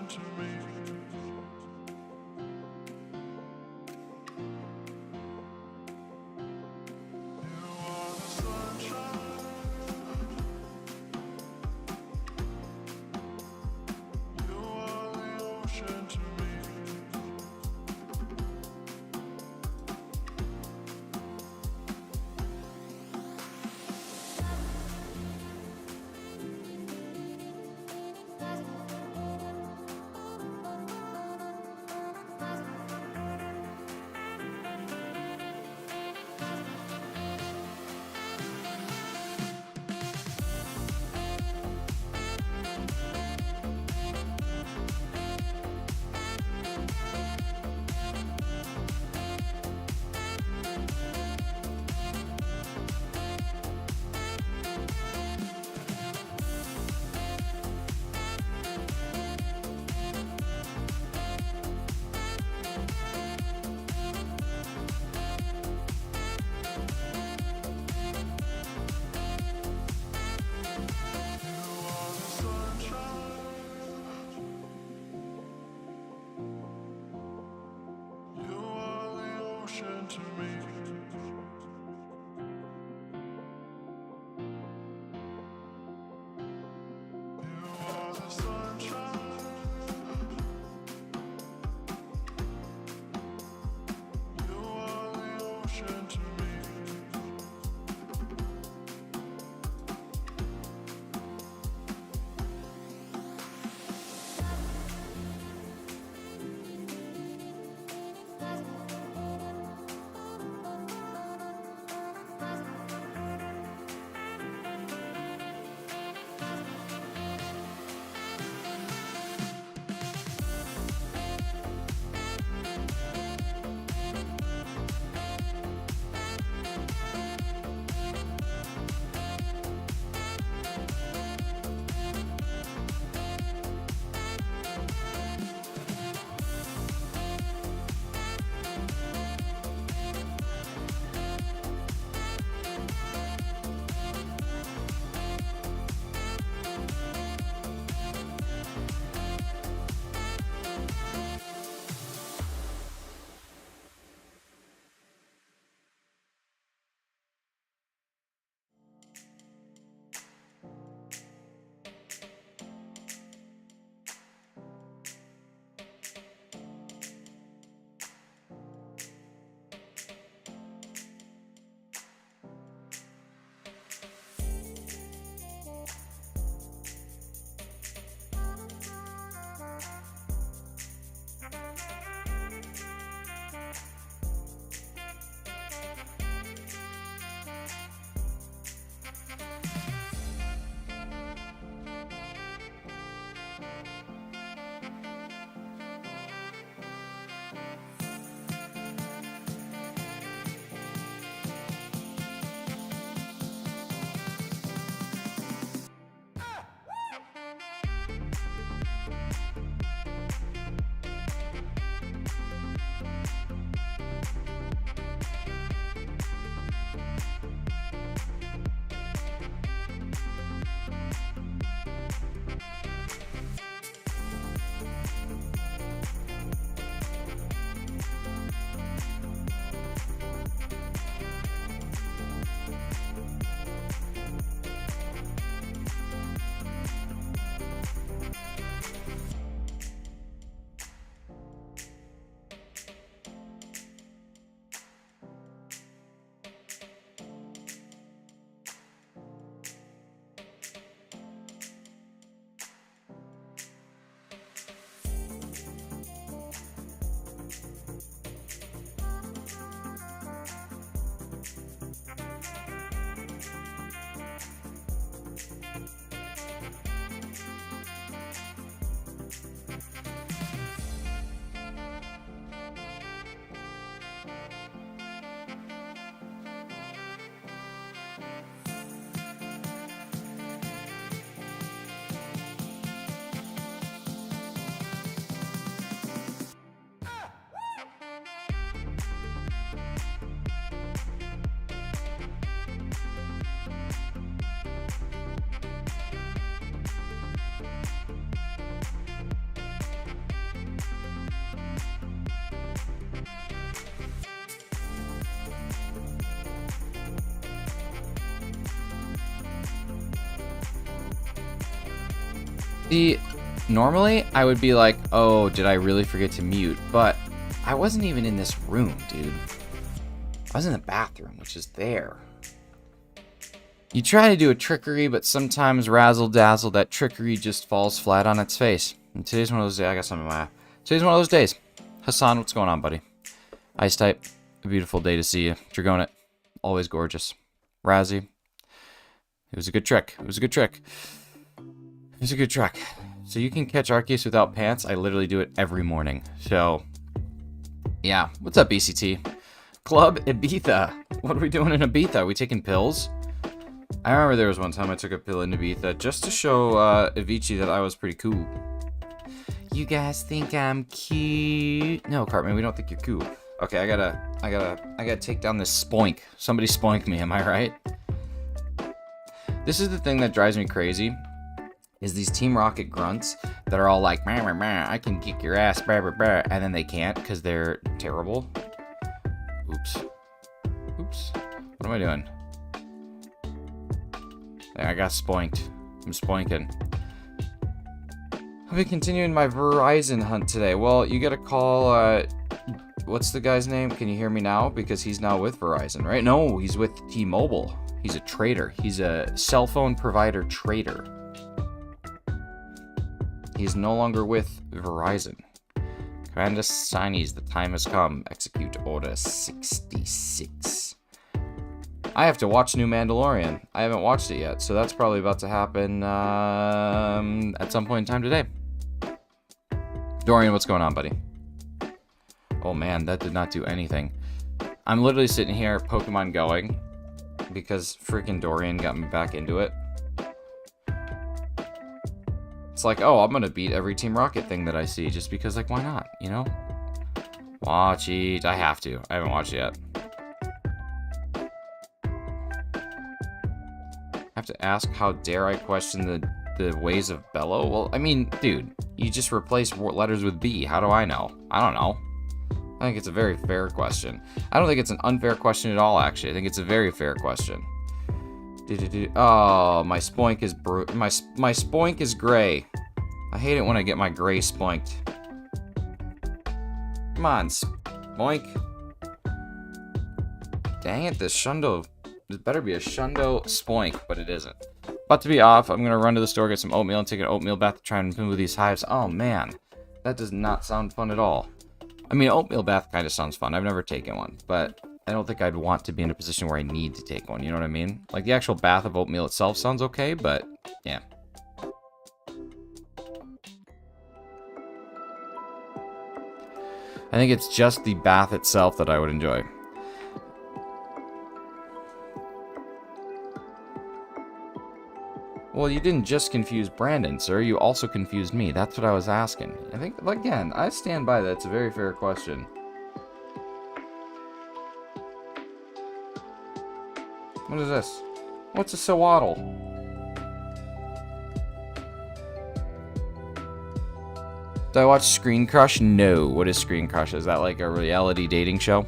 ocean to me. You are the sunshine. You are the ocean to me. To me, you are the sunshine. You are the ocean to me. See, normally I would be like, oh, did I really forget to mute? But I wasn't even in this room, dude. I was in the bathroom, which is there. You try to do a trickery, but sometimes razzle-dazzle, that trickery just falls flat on its face. And today's one of those days. I got something in my eye. Today's one of those days. Hassan, what's going on, buddy? Ice type, a beautiful day to see you. Dragonite, always gorgeous. Razzie, it was a good trick. It was a good trick. It was a good trick. So you can catch Arceus without pants. I literally do it every morning. So, yeah. What's up, BCT? Club Ibiza. What are we doing in Ibiza? Are we taking pills? I remember there was one time I took a pill in Ibiza just to show Avicii that I was pretty cool. You guys think I'm cute? No, Cartman, we don't think you're cool. Okay, I gotta take down this spoink. Somebody spoink me, am I right? This is the thing that drives me crazy, is these Team Rocket grunts that are all like, meh, meh, meh, I can kick your ass, bah, bah, bah, and then they can't because they're terrible. Oops. Oops. What am I doing? There, I got spoinked. I'm spoinking. I'll be continuing my Verizon hunt today. Well, you gotta call, what's the guy's name? Can you hear me now? Because he's now with Verizon, right? No, he's with T-Mobile. He's a trader. He's a cell phone provider trader. He's no longer with Verizon. Commander Signees, the time has come. Execute Order 66. I have to watch New Mandalorian. I haven't watched it yet, so that's probably about to happen at some point in time today. Dorian, what's going on, buddy? Oh man, that did not do anything. I'm literally sitting here Pokemon going because freaking Dorian got me back into it. It's like, oh, I'm gonna beat every Team Rocket thing that I see just because, like, why not, you know? Watch it. I have to. I haven't watched it yet. I have to ask, how dare I question the ways of Bello? Well, I mean, dude, you just replace letters with B. How do I know? I don't know. I think it's a very fair question. I don't think it's an unfair question at all, actually. I think it's a very fair question. Oh, my spoink is my spoink is gray. I hate it when I get my gray spoinked. Come on, spoink. Dang it, this Shundo. This better be a Shundo spoink, but it isn't. About to be off. I'm gonna run to the store, get some oatmeal, and take an oatmeal bath to try and move these hives. Oh man, that does not sound fun at all. I mean, oatmeal bath kind of sounds fun. I've never taken one, but I don't think I'd want to be in a position where I need to take one. You know what I mean? Like, the actual bath of oatmeal itself sounds okay, but yeah. I think it's just the bath itself that I would enjoy. Well, you didn't just confuse Brandon, sir. You also confused me. That's what I was asking. I think, again, I stand by that. It's a very fair question. What is this? What's a sawaddle? Do I watch Screen Crush? No. What is Screen Crush? Is that like a reality dating show?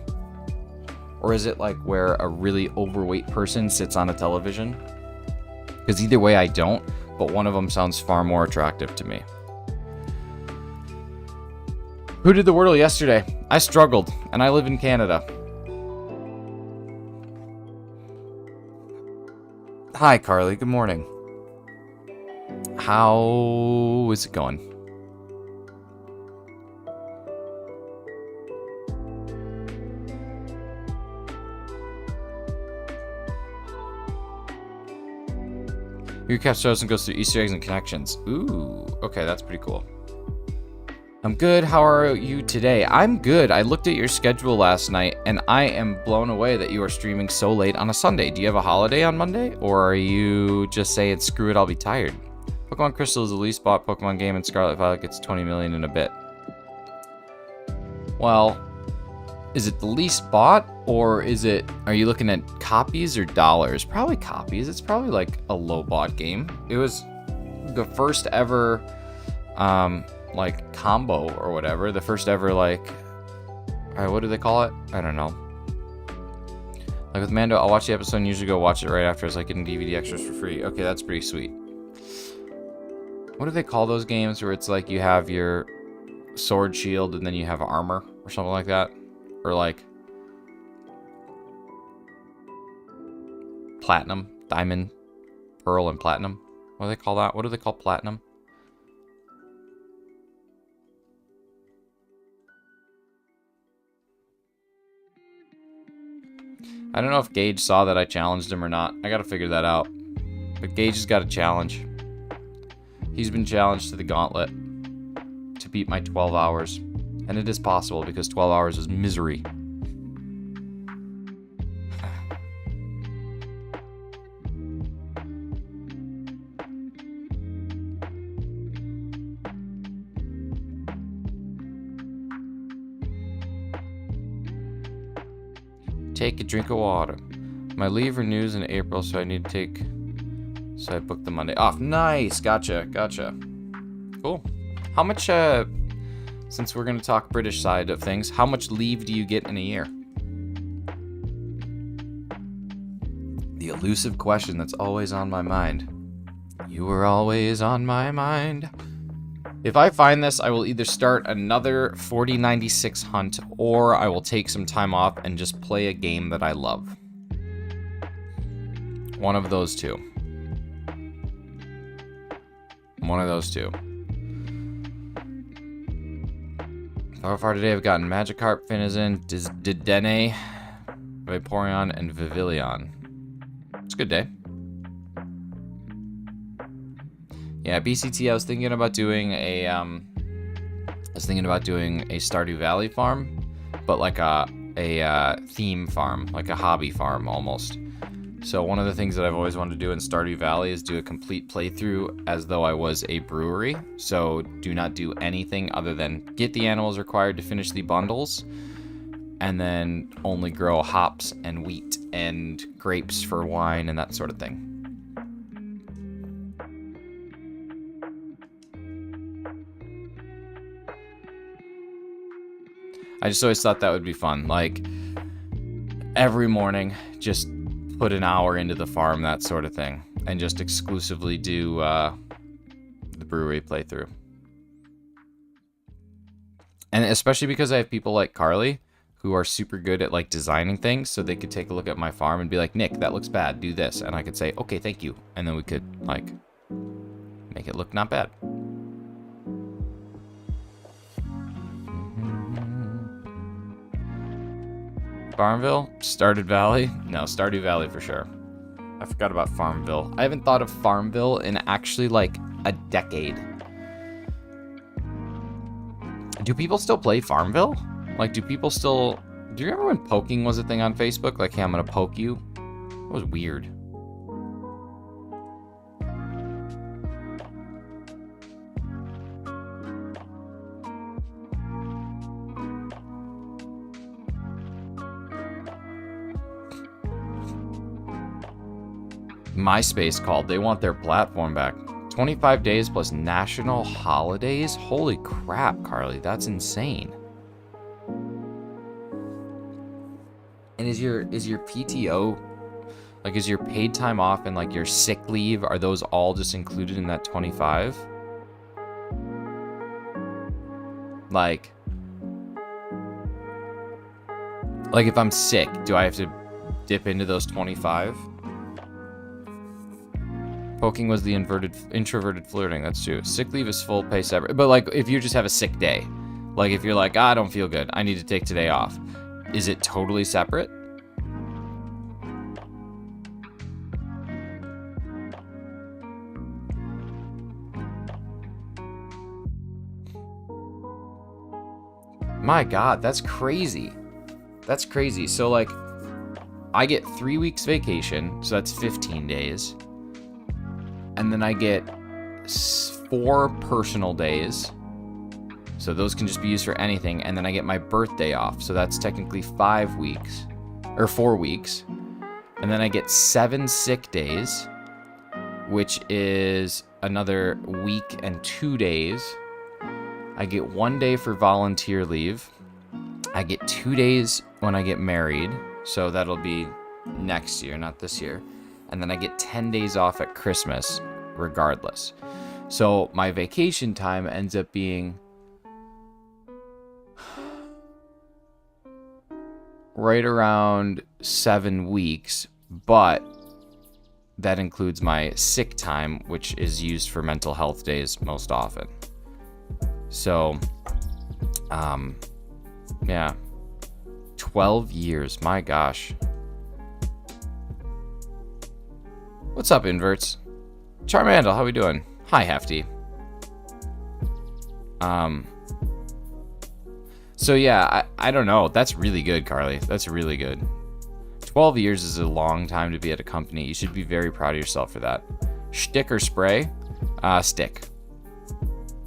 Or is it like where a really overweight person sits on a television? Because either way I don't, but one of them sounds far more attractive to me. Who did the Wordle yesterday? I struggled, and I live in Canada. Hi, Carly. Good morning. How is it going? Your cat shows and goes through Easter eggs and connections. Ooh, okay, that's pretty cool. I'm good. How are you today? I'm good. I looked at your schedule last night, and I am blown away that you are streaming so late on a Sunday. Do you have a holiday on Monday, or are you just saying, screw it, I'll be tired? Pokemon Crystal is the least bought Pokemon game, and Scarlet Violet gets 20 million in a bit. Well, is it the least bought, or is it, are you looking at copies or dollars? Probably copies. It's probably like a low bought game. It was the first ever, like combo or whatever. The first ever, like, what do they call it? I don't know. Like with Mando, I'll watch the episode and usually go watch it right after. It's like getting DVD extras for free. Okay, that's pretty sweet. What do they call those games where it's like you have your sword, shield, and then you have armor or something like that? Or like platinum, diamond, pearl, and platinum. What do they call that? What do they call platinum? I don't know if Gage saw that I challenged him or not. I gotta figure that out. But Gage has got a challenge. He's been challenged to the gauntlet to beat my 12 hours. And it is possible because 12 hours is misery. Take a drink of water. My leave renews in April, so I need to take... So I booked the Monday off. Nice! Gotcha. Cool. How much, since we're going to talk British side of things, how much leave do you get in a year? The elusive question that's always on my mind. You were always on my mind. If I find this, I will either start another 4096 hunt, or I will take some time off and just play a game that I love. One of those two. So far today, I've gotten Magikarp, Finizen, Dedenne, Vaporeon, and Vivillon. It's a good day. Yeah, BCT, I was thinking about doing a Stardew Valley farm, but like a theme farm, like a hobby farm almost. So one of the things that I've always wanted to do in Stardew Valley is do a complete playthrough as though I was a brewery. So do not do anything other than get the animals required to finish the bundles, and then only grow hops and wheat and grapes for wine and that sort of thing. I just always thought that would be fun. Like, every morning, just put an hour into the farm, that sort of thing. And just exclusively do the brewery playthrough. And especially because I have people like Carly, who are super good at, like, designing things. So they could take a look at my farm and be like, Nick, that looks bad, do this. And I could say, okay, thank you. And then we could, like, make it look not bad. Farmville? Stardew Valley? No, Stardew Valley for sure. I forgot about Farmville. I haven't thought of Farmville in actually like a decade. Do people still play Farmville? Like, do people still... Do you remember when poking was a thing on Facebook? Like, hey, I'm gonna poke you? That was weird. MySpace called. They want their platform back. 25 days plus national holidays? Holy crap, Carly. That's insane. And is your PTO, like, is your paid time off and, like, your sick leave, are those all just included in that 25? Like if I'm sick, do I have to dip into those 25? Poking was the introverted flirting. That's true. Sick leave is full pay separate. But, like, if you just have a sick day, like, if you're like, I don't feel good, I need to take today off, is it totally separate? My God, that's crazy. That's crazy. So, like, I get 3 weeks vacation, so that's 15 days. And then I get 4 personal days. So those can just be used for anything. And then I get my birthday off. So that's technically 5 weeks. Or 4 weeks. And then I get 7 sick days, which is another week and 2 days. I get 1 day for volunteer leave. I get 2 days when I get married. So that'll be next year, not this year. And then I get 10 days off at Christmas, regardless. So my vacation time ends up being right around 7 weeks, but that includes my sick time, which is used for mental health days most often. So, yeah, 12 years, my gosh. What's up, inverts? Charmandel, how we doing? Hi, Hefty. So yeah, I don't know. That's really good, Carly. That's really good. 12 years is a long time to be at a company. You should be very proud of yourself for that. Stick or spray? Stick.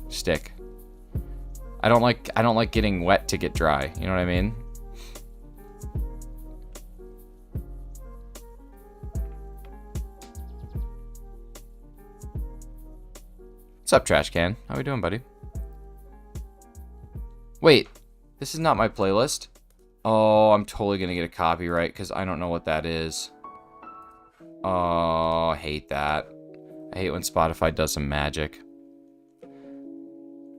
Stick. I don't like getting wet to get dry. You know what I mean? What's up, Trash Can? How we doing, buddy? Wait, this is not my playlist. Oh, I'm totally gonna get a copyright because I don't know what that is. Oh, I hate that. I hate when Spotify does some magic.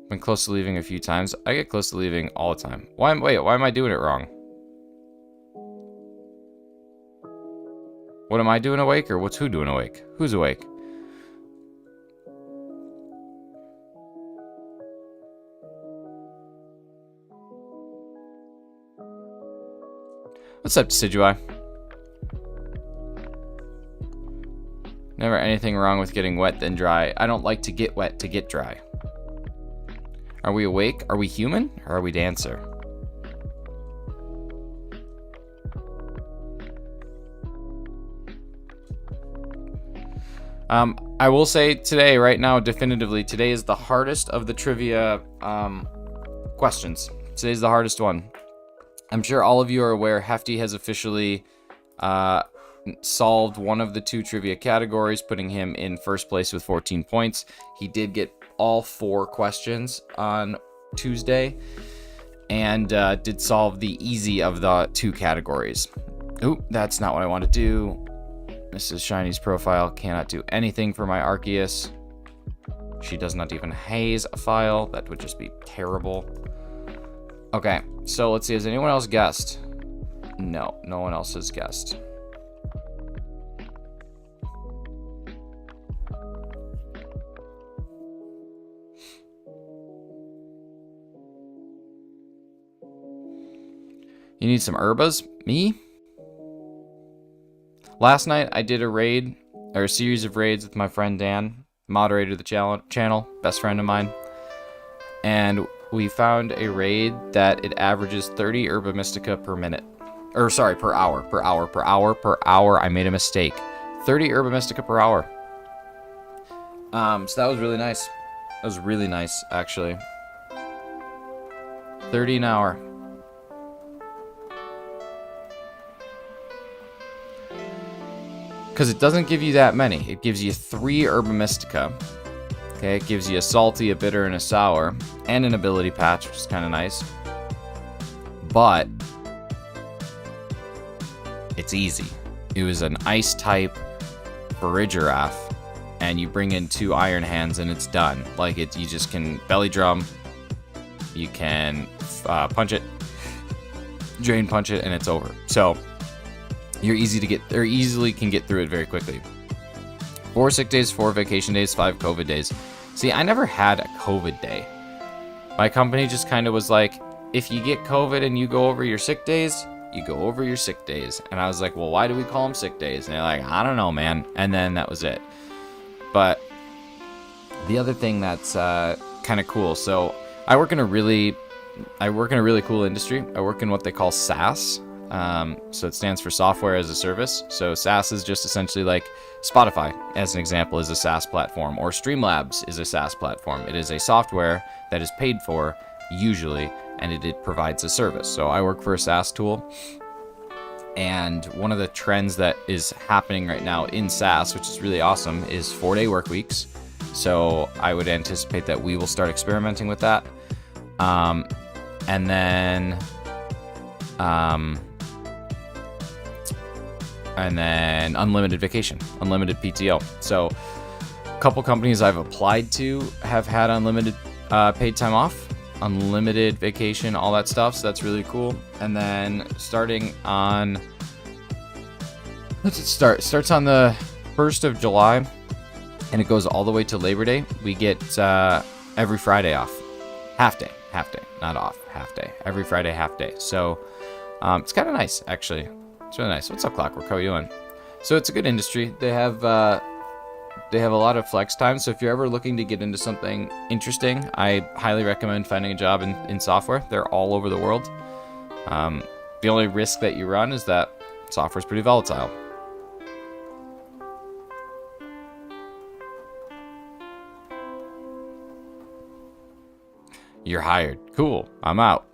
Been close to leaving a few times. I get close to leaving all the time. Why am I doing it wrong? What am I doing awake, or what's who doing awake? Who's awake? What's up, Decidueye? Never anything wrong with getting wet then dry. I don't like to get wet to get dry. Are we awake? Are we human? Or are we dancer? I will say today, right now, definitively, today is the hardest of the trivia questions. Today's the hardest one. I'm sure all of you are aware Hefty has officially solved one of the 2 trivia categories, putting him in first place with 14 points. He did get all 4 questions on Tuesday and did solve the easy of the 2 categories. Oop, that's not what I want to do. This is Shiny's profile. Cannot do anything for my Arceus. She does not even haze a file. That would just be terrible. Okay, so let's see. Has anyone else guessed? No, no one else has guessed. You need some herbas? Me? Last night I did a raid, or a series of raids with my friend Dan, moderator of the channel, best friend of mine. And we found a raid that it averages 30 Herba Mystica per minute. Or sorry, per hour. I made a mistake. 30 Herba Mystica per hour. So that was really nice. That was really nice, actually. 30 an hour. Because it doesn't give you that many. It gives you 3 Herba Mystica. Okay, it gives you a salty, a bitter, and a sour, and an ability patch, which is kind of nice. But it's easy. It was an ice type Farigiraf, and you bring in 2 Iron Hands, and it's done. Like you just can belly drum, you can punch it, drain punch it, and it's over. So you're easily can get through it very quickly. 4 sick days, 4 vacation days, 5 COVID days. See, I never had a COVID day. My company just kind of was like, if you get COVID and you go over your sick days, you go over your sick days. And I was like, well, why do we call them sick days? And they're like, I don't know, man. And then that was it. But the other thing that's kind of cool. So I work in a really cool industry. I work in what they call SaaS. So it stands for software as a service. So SaaS is just essentially like Spotify, as an example, is a SaaS platform, or Streamlabs is a SaaS platform. It is a software that is paid for, usually, and it provides a service. So I work for a SaaS tool, and one of the trends that is happening right now in SaaS, which is really awesome, is 4-day work weeks. So I would anticipate that we will start experimenting with that. And then unlimited vacation, unlimited PTO. So couple companies I've applied to have had unlimited paid time off, unlimited vacation, all that stuff. So that's really cool. And then starting on, starts on the 1st of July and it goes all the way to Labor Day. We get every Friday off. Half day, not off, half day. Every Friday, half day. So it's kind of nice, actually. It's really nice. What's up, Clockwork? How are you doing? So it's a good industry. They have a lot of flex time. So if you're ever looking to get into something interesting, I highly recommend finding a job in software. They're all over the world. The only risk that you run is that software's pretty volatile. You're hired. Cool. I'm out.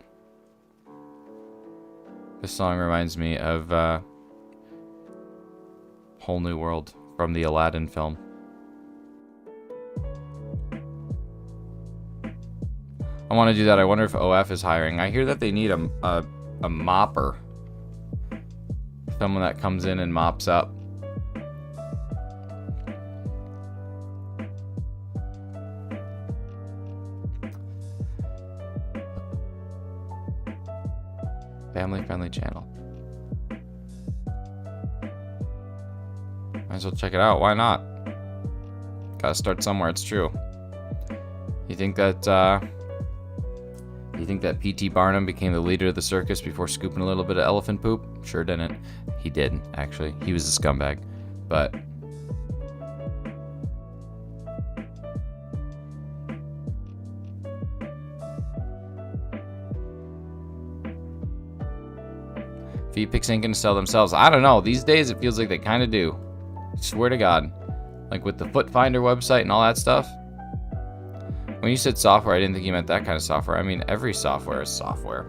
This song reminds me of Whole New World from the Aladdin film. I want to do that. I wonder if OF is hiring. I hear that they need a mopper. Someone that comes in and mops up. Family-friendly channel. Might as well check it out. Why not? Gotta start somewhere. It's true. You think that P.T. Barnum became the leader of the circus before scooping a little bit of elephant poop? Sure didn't. He did, actually. He was a scumbag. But feed pics ain't gonna sell themselves. I don't know. These days it feels like they kind of do. Swear to God. Like with the Foot Finder website and all that stuff. When you said software, I didn't think you meant that kind of software. I mean, every software is software.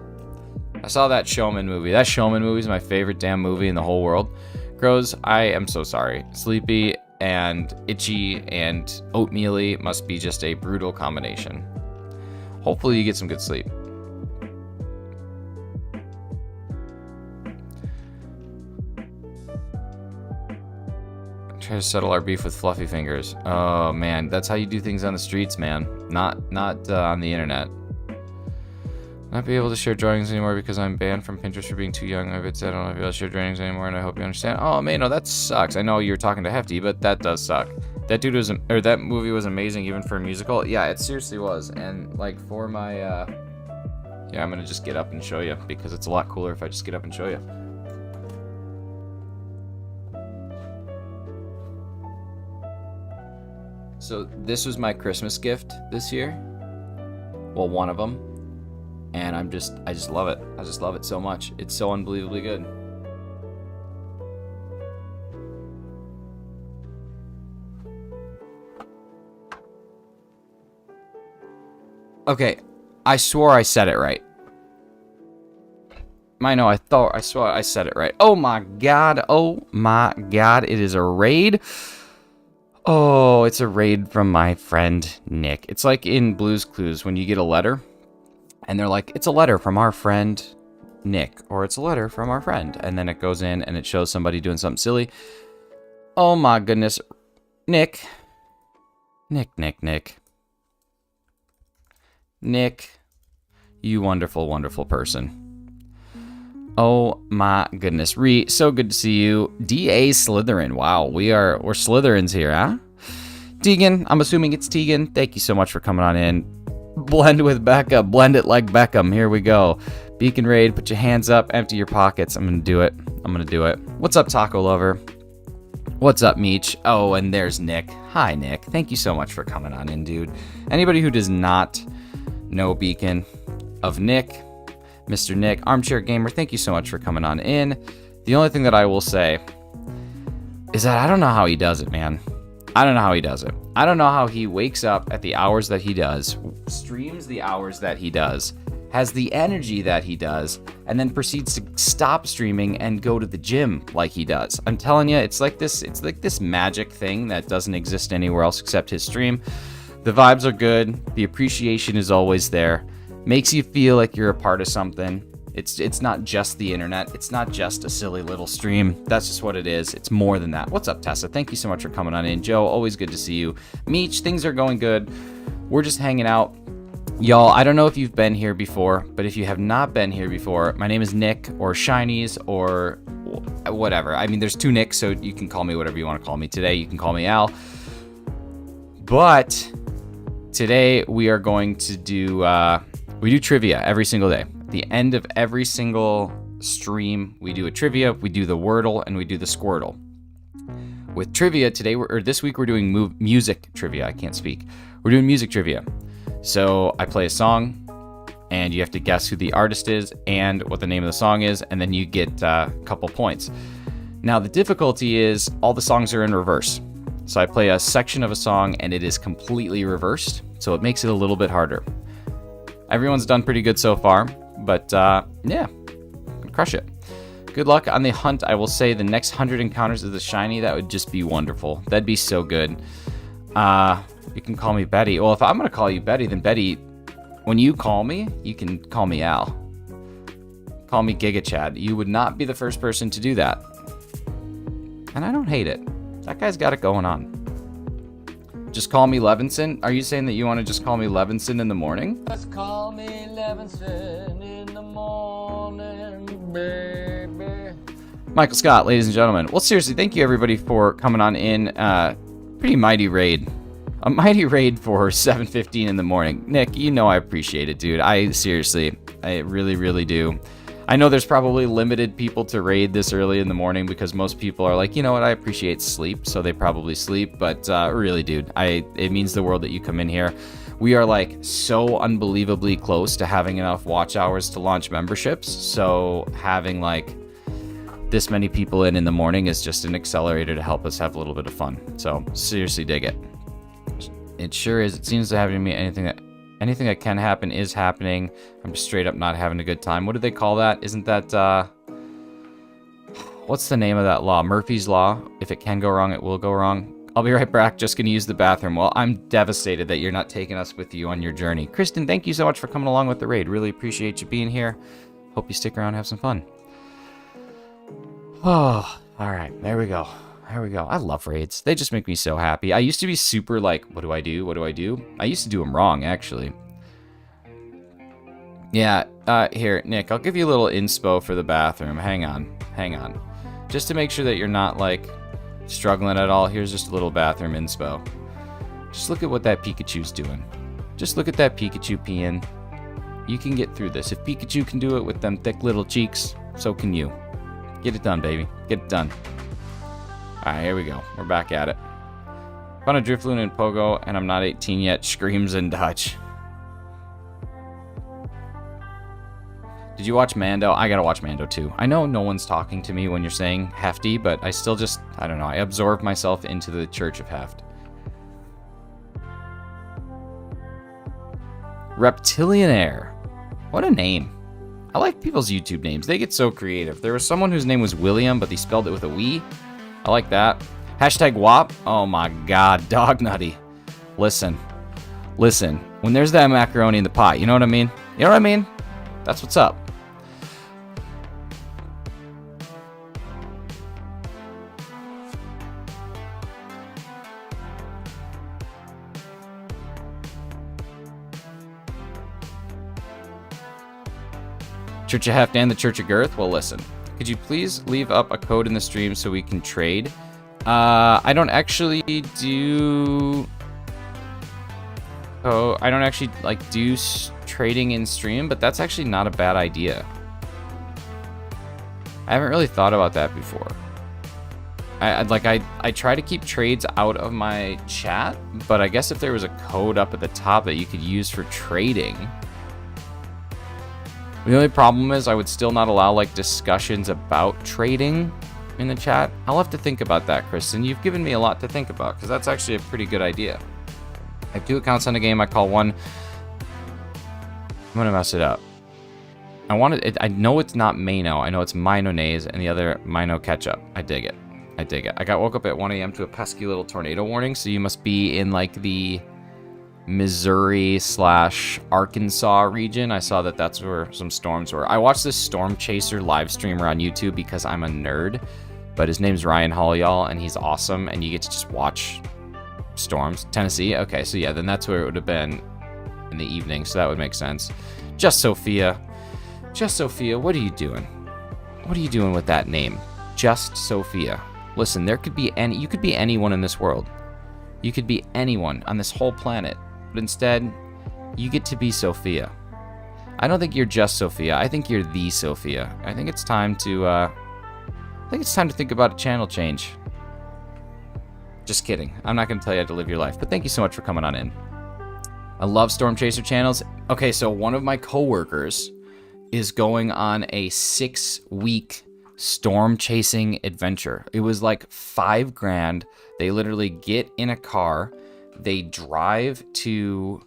I saw that Showman movie. That Showman movie is my favorite damn movie in the whole world. Grows, I am so sorry. Sleepy and itchy and oatmeal-y must be just a brutal combination. Hopefully you get some good sleep. Try to settle our beef with Fluffy Fingers. Oh man, that's how you do things on the streets, man. Not on the internet. Not be able to share drawings anymore because I'm banned from Pinterest for being too young. I bet I don't know if be able to share drawings anymore, and I hope you understand. Oh man, no, that sucks. I know you're talking to Hefty, but that does suck. That dude was, or that movie was amazing even for a musical. Yeah, it seriously was. And like for my, yeah, I'm gonna just get up and show you because it's a lot cooler if I just get up and show you. So this was my Christmas gift this year. Well, one of them. And I just love it. I just love it so much. It's so unbelievably good. Okay, I swore I said it right. I swore I said it right. Oh my god. Oh my god. It is a raid. Oh, it's a raid from my friend Nick. It's like in Blue's Clues when you get a letter and they're like, it's a letter from our friend Nick, or it's a letter from our friend. And then it goes in and it shows somebody doing something silly. Oh my goodness. Nick, you wonderful, wonderful person. Oh my goodness. So good to see you. D.A. Slytherin. Wow, we're Slytherins here, huh? Tegan, I'm assuming it's Tegan. Thank you so much for coming on in. Blend with Becca. Blend it like Beckham. Here we go. Beacon Raid, put your hands up, empty your pockets. I'm gonna do it. What's up, Taco Lover? What's up, Meech? Oh, and there's Nick. Hi, Nick. Thank you so much for coming on in, dude. Anybody who does not know Beacon of Nick, Mr. Nick, Armchair Gamer, thank you so much for coming on in. The only thing that I will say is that I don't know how he does it, man. I don't know how he does it. I don't know how he wakes up at the hours that he does, streams the hours that he does, has the energy that he does, and then proceeds to stop streaming and go to the gym like he does. I'm telling you, it's like this magic thing that doesn't exist anywhere else except his stream. The vibes are good. The appreciation is always there. Makes you feel like you're a part of something. It's not just the internet. It's not just a silly little stream. That's just what it is. It's more than that. What's up, Tessa? Thank you so much for coming on in. Joe, always good to see you. Meech, things are going good. We're just hanging out. Y'all, I don't know if you've been here before, but if you have not been here before, my name is Nick or Shinies or whatever. I mean, there's two Nicks, so you can call me whatever you want to call me. Today, you can call me Al. But today, we are going to do, we do trivia every single day. At the end of every single stream, we do a trivia, we do the Wordle, and we do the Squirtle. With trivia today, or this week, we're doing music trivia. I can't speak. We're doing music trivia. So I play a song, and you have to guess who the artist is and what the name of the song is, and then you get a couple points. Now, the difficulty is all the songs are in reverse. So I play a section of a song, and it is completely reversed, so it makes it a little bit harder. Everyone's done pretty good so far. But, yeah, crush it. Good luck on the hunt. I will say the next 100 encounters of the shiny, that would just be wonderful. That'd be so good. You can call me Betty. Well, if I'm going to call you Betty, then Betty, when you call me, you can call me Al. Call me Giga Chad. You would not be the first person to do that. And I don't hate it. That guy's got it going on. Just call me Levinson? Are you saying that you want to just call me Levinson in the morning? Just call me Levinson in the morning, baby. Michael Scott, ladies and gentlemen. Well, seriously, thank you everybody for coming on in. Pretty mighty raid. A mighty raid for 7:15 in the morning. Nick, you know I appreciate it, dude. I really, really do. I know there's probably limited people to raid this early in the morning because most people are like, you know what, I appreciate sleep, so they probably sleep. But really, dude, it means the world that you come in here. We are like so unbelievably close to having enough watch hours to launch memberships. So having like this many people in the morning is just an accelerator to help us have a little bit of fun. So seriously, dig it. It sure is. It seems to have me anything that can happen is happening. I'm just straight up not having a good time. What do they call that? Isn't that, what's the name of that law? Murphy's Law. If it can go wrong, it will go wrong. I'll be right back. Just going to use the bathroom. Well, I'm devastated that you're not taking us with you on your journey. Kristen, thank you so much for coming along with the raid. Really appreciate you being here. Hope you stick around and have some fun. Oh, all right. There we go. There we go. I love raids. They just make me so happy. I used to be super like, what do I do? What do I do? I used to do them wrong, actually. Yeah, here, Nick, I'll give you a little inspo for the bathroom. Hang on. Just to make sure that you're not, like, struggling at all, here's just a little bathroom inspo. Just look at what that Pikachu's doing. Just look at that Pikachu peeing. You can get through this. If Pikachu can do it with them thick little cheeks, so can you. Get it done, baby. Get it done. Alright, here we go. We're back at it. Found a Drifloon and Pogo, and I'm not 18 yet. Screams in Dutch. Did you watch Mando? I gotta watch Mando too. I know no one's talking to me when you're saying hefty, but I still just, I don't know, I absorb myself into the Church of Heft. Reptilianaire. What a name. I like people's YouTube names. They get so creative. There was someone whose name was William, but they spelled it with a we. I like that. Hashtag WAP. Oh my god, dog nutty. Listen. When there's that macaroni in the pot, you know what I mean? You know what I mean? That's what's up. Church of Heft and the Church of Girth? Well, listen. Could you please leave up a code in the stream so we can trade? I don't actually do... Oh, I don't actually, like, do trading in stream, but that's actually not a bad idea. I haven't really thought about that before. I try to keep trades out of my chat, but I guess if there was a code up at the top that you could use for trading... The only problem is I would still not allow, like, discussions about trading in the chat. I'll have to think about that, Kristen. You've given me a lot to think about, because that's actually a pretty good idea. I have 2 accounts on the game. I call one... I'm going to mess it up. I know it's not Mano. I know it's Mayonnaise, and the other Mino Ketchup. I dig it. I got woke up at 1 a.m. to a pesky little tornado warning, so you must be in, like, the... Missouri / Arkansas region. I saw that that's where some storms were. I watched this storm chaser live streamer on YouTube because I'm a nerd, but his name's Ryan Hall, y'all, and he's awesome, and you get to just watch storms. Tennessee? Okay, so yeah, then that's where it would have been in the evening, so that would make sense. Just Sophia, what are you doing? What are you doing with that name? Just Sophia. Listen, you could be anyone in this world. You could be anyone on this whole planet. But instead, you get to be Sophia. I don't think you're just Sophia. I think you're the Sophia. I think it's time to think about a channel change. Just kidding. I'm not going to tell you how to live your life. But thank you so much for coming on in. I love Storm Chaser channels. Okay, so one of my coworkers is going on a 6-week storm chasing adventure. It was like $5,000. They literally get in a car. They drive to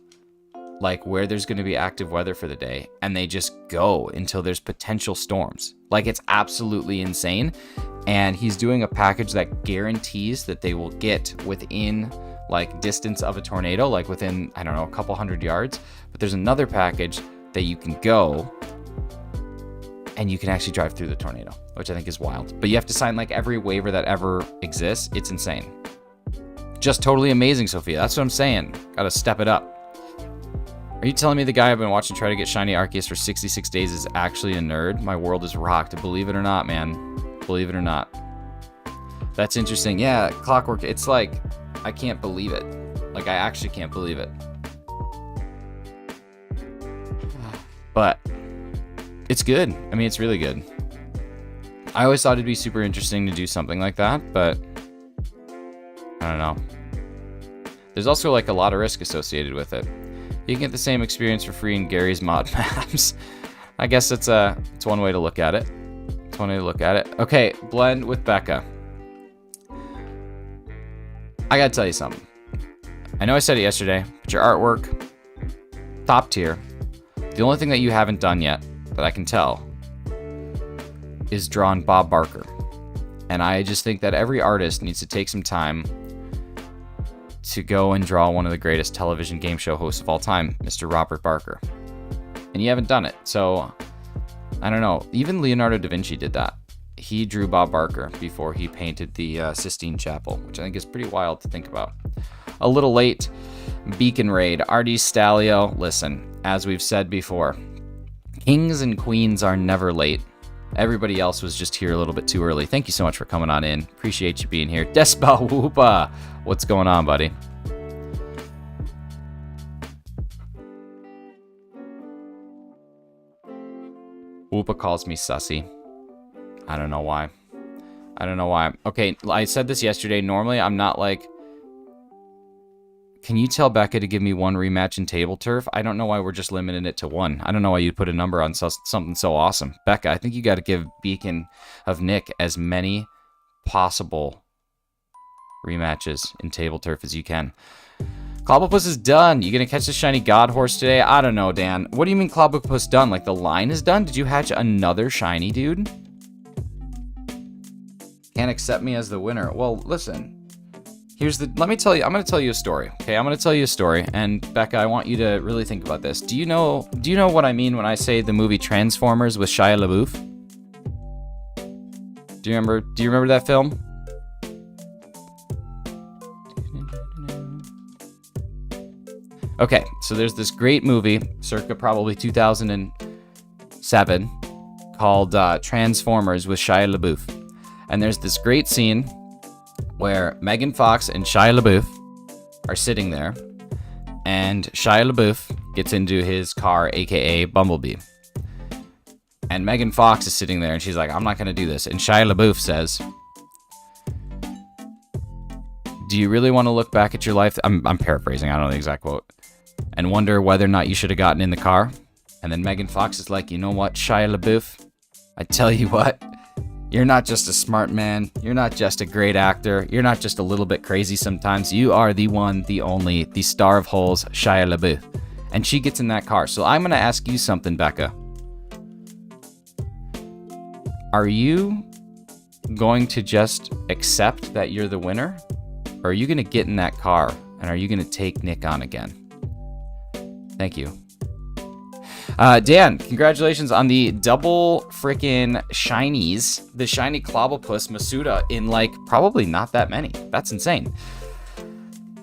like where there's going to be active weather for the day, and they just go until there's potential storms. Like, it's absolutely insane. And he's doing a package that guarantees that they will get within like distance of a tornado, like within, I don't know, a couple hundred yards. But there's another package that you can go and you can actually drive through the tornado, which I think is wild. But you have to sign like every waiver that ever exists. It's insane. Just totally amazing, Sophia. That's what I'm saying. Gotta step it up. Are you telling me the guy I've been watching try to get shiny Arceus for 66 days is actually a nerd? My world is rocked. Believe it or not, man. Believe it or not. That's interesting. Yeah, Clockwork. It's like, I can't believe it. Like, I actually can't believe it. But it's good. I mean, it's really good. I always thought it'd be super interesting to do something like that, but I don't know. There's also like a lot of risk associated with it. You can get the same experience for free in Gary's mod maps. I guess it's one way to look at it. It's one way to look at it. Okay, blend with Becca. I gotta tell you something. I know I said it yesterday, but your artwork, top tier. The only thing that you haven't done yet, that I can tell, is drawn Bob Barker. And I just think that every artist needs to take some time to go and draw one of the greatest television game show hosts of all time, Mr. Robert Barker. And you haven't done it. So, I don't know. Even Leonardo da Vinci did that. He drew Bob Barker before he painted the Sistine Chapel, which I think is pretty wild to think about. A little late. Beacon Raid. RD Stalio. Listen, as we've said before, kings and queens are never late. Everybody else was just here a little bit too early. Thank you so much for coming on in. Appreciate you being here. Despa Whoopa. What's going on, buddy? Whoopa calls me sussy. I don't know why. Okay, I said this yesterday. Normally, I'm not like, can you tell Becca to give me one rematch in Table Turf? I don't know why we're just limiting it to one. I don't know why you'd put a number on something so awesome. Becca, I think you got to give Beacon of Nick as many possible rematches in Table Turf as you can. Clobbopus is done. You gonna catch the shiny God Horse today? I don't know, Dan. What do you mean Clobbopus done? Like the line is done? Did you hatch another shiny, dude? Can't accept me as the winner. Well, listen. Let me tell you, I'm going to tell you a story. Okay, I'm going to tell you a story. And Becca, I want you to really think about this. Do you know what I mean when I say the movie Transformers with Shia LaBeouf? Do you remember that film? Okay, so there's this great movie, circa probably 2007, called Transformers with Shia LaBeouf. And there's this great scene where Megan Fox and Shia LaBeouf are sitting there, and Shia LaBeouf gets into his car, aka Bumblebee. And Megan Fox is sitting there, and she's like, I'm not going to do this. And Shia LaBeouf says, do you really want to look back at your life? I'm paraphrasing, I don't know the exact quote. And wonder whether or not you should have gotten in the car? And then Megan Fox is like, you know what, Shia LaBeouf? I tell you what. You're not just a smart man. You're not just a great actor. You're not just a little bit crazy sometimes. You are the one, the only, the star of holes, Shia LaBeouf. And she gets in that car. So I'm going to ask you something, Becca. Are you going to just accept that you're the winner? Or are you going to get in that car and are you going to take Nick on again? Thank you. Dan, congratulations on the double frickin' shinies. The shiny Clobblepus Masuda in, like, probably not that many. That's insane.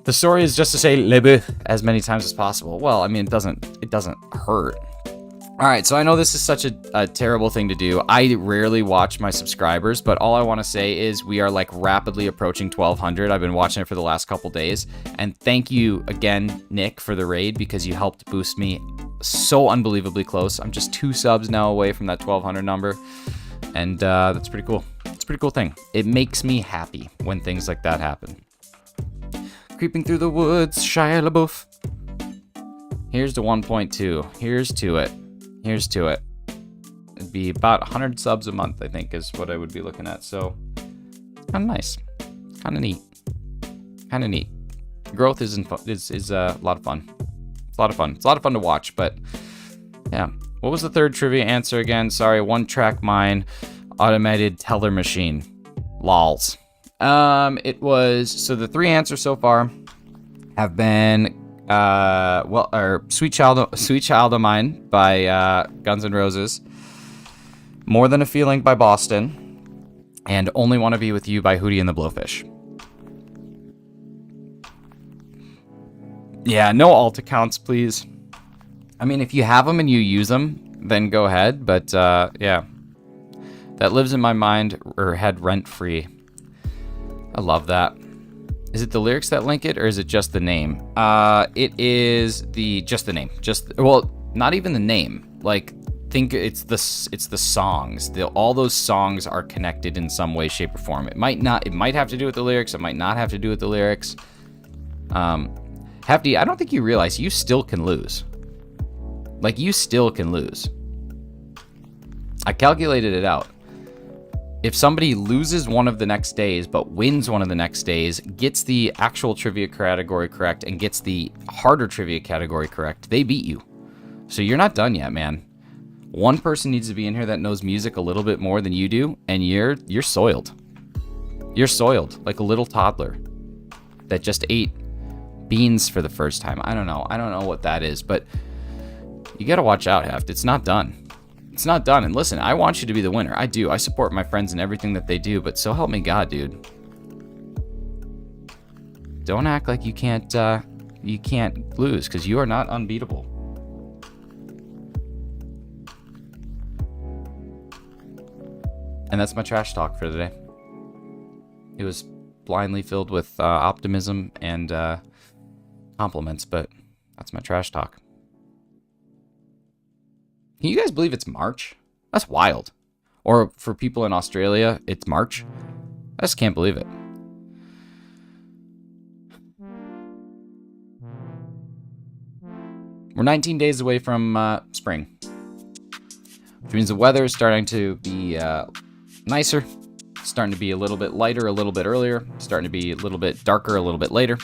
The story is just to say le as many times as possible. Well, I mean, it doesn't hurt. All right, so I know this is such a terrible thing to do. I rarely watch my subscribers, but all I want to say is we are like rapidly approaching 1,200. I've been watching it for the last couple days. And thank you again, Nick, for the raid, because you helped boost me so unbelievably close. I'm just 2 subs now away from that 1,200 number. And that's pretty cool. It's a pretty cool thing. It makes me happy when things like that happen. Creeping through the woods, Shia LaBeouf. Here's to 1.2. Here's to it. Here's to it. It'd be about 100 subs a month, I think, is what I would be looking at. So, kind of nice. Kind of neat. Kind of neat. Growth is a lot of fun. It's a lot of fun. It's a lot of fun to watch, but yeah. What was the third trivia answer again? Sorry, one track mind, automated teller machine. Lols. It was, so the 3 answers so far have been Sweet Child of Mine by Guns N' Roses, More Than a Feeling by Boston, and Only Want to Be With You by Hootie and the Blowfish. Yeah, no alt accounts, please. I mean, if you have them and you use them, then go ahead, but yeah. That lives in my mind or head rent-free. I love that. Is it the lyrics that link it, or is it just the name? It is just the name. Well, not even the name. Like, think it's the songs. All those songs are connected in some way, shape, or form. It might have to do with the lyrics. It might not have to do with the lyrics. Hefty, I don't think you realize you still can lose. Like, you still can lose. I calculated it out. If somebody loses one of the next days, but wins one of the next days, gets the actual trivia category correct, and gets the harder trivia category correct, they beat you. So you're not done yet, man. One person needs to be in here that knows music a little bit more than you do, and you're soiled. You're soiled, like a little toddler that just ate beans for the first time. I don't know what that is, but you gotta watch out, Heft. It's not done. It's not done. And listen, I want you to be the winner. I do. I support my friends in everything that they do, but so help me God, dude. Don't act like you can't lose, because you are not unbeatable. And that's my trash talk for today. It was blindly filled with optimism and compliments, but that's my trash talk. Can you guys believe it's March? That's wild. Or for people in Australia, it's March. I just can't believe it. We're 19 days away from spring, which means the weather is starting to be nicer, starting to be a little bit lighter a little bit earlier, starting to be a little bit darker a little bit later.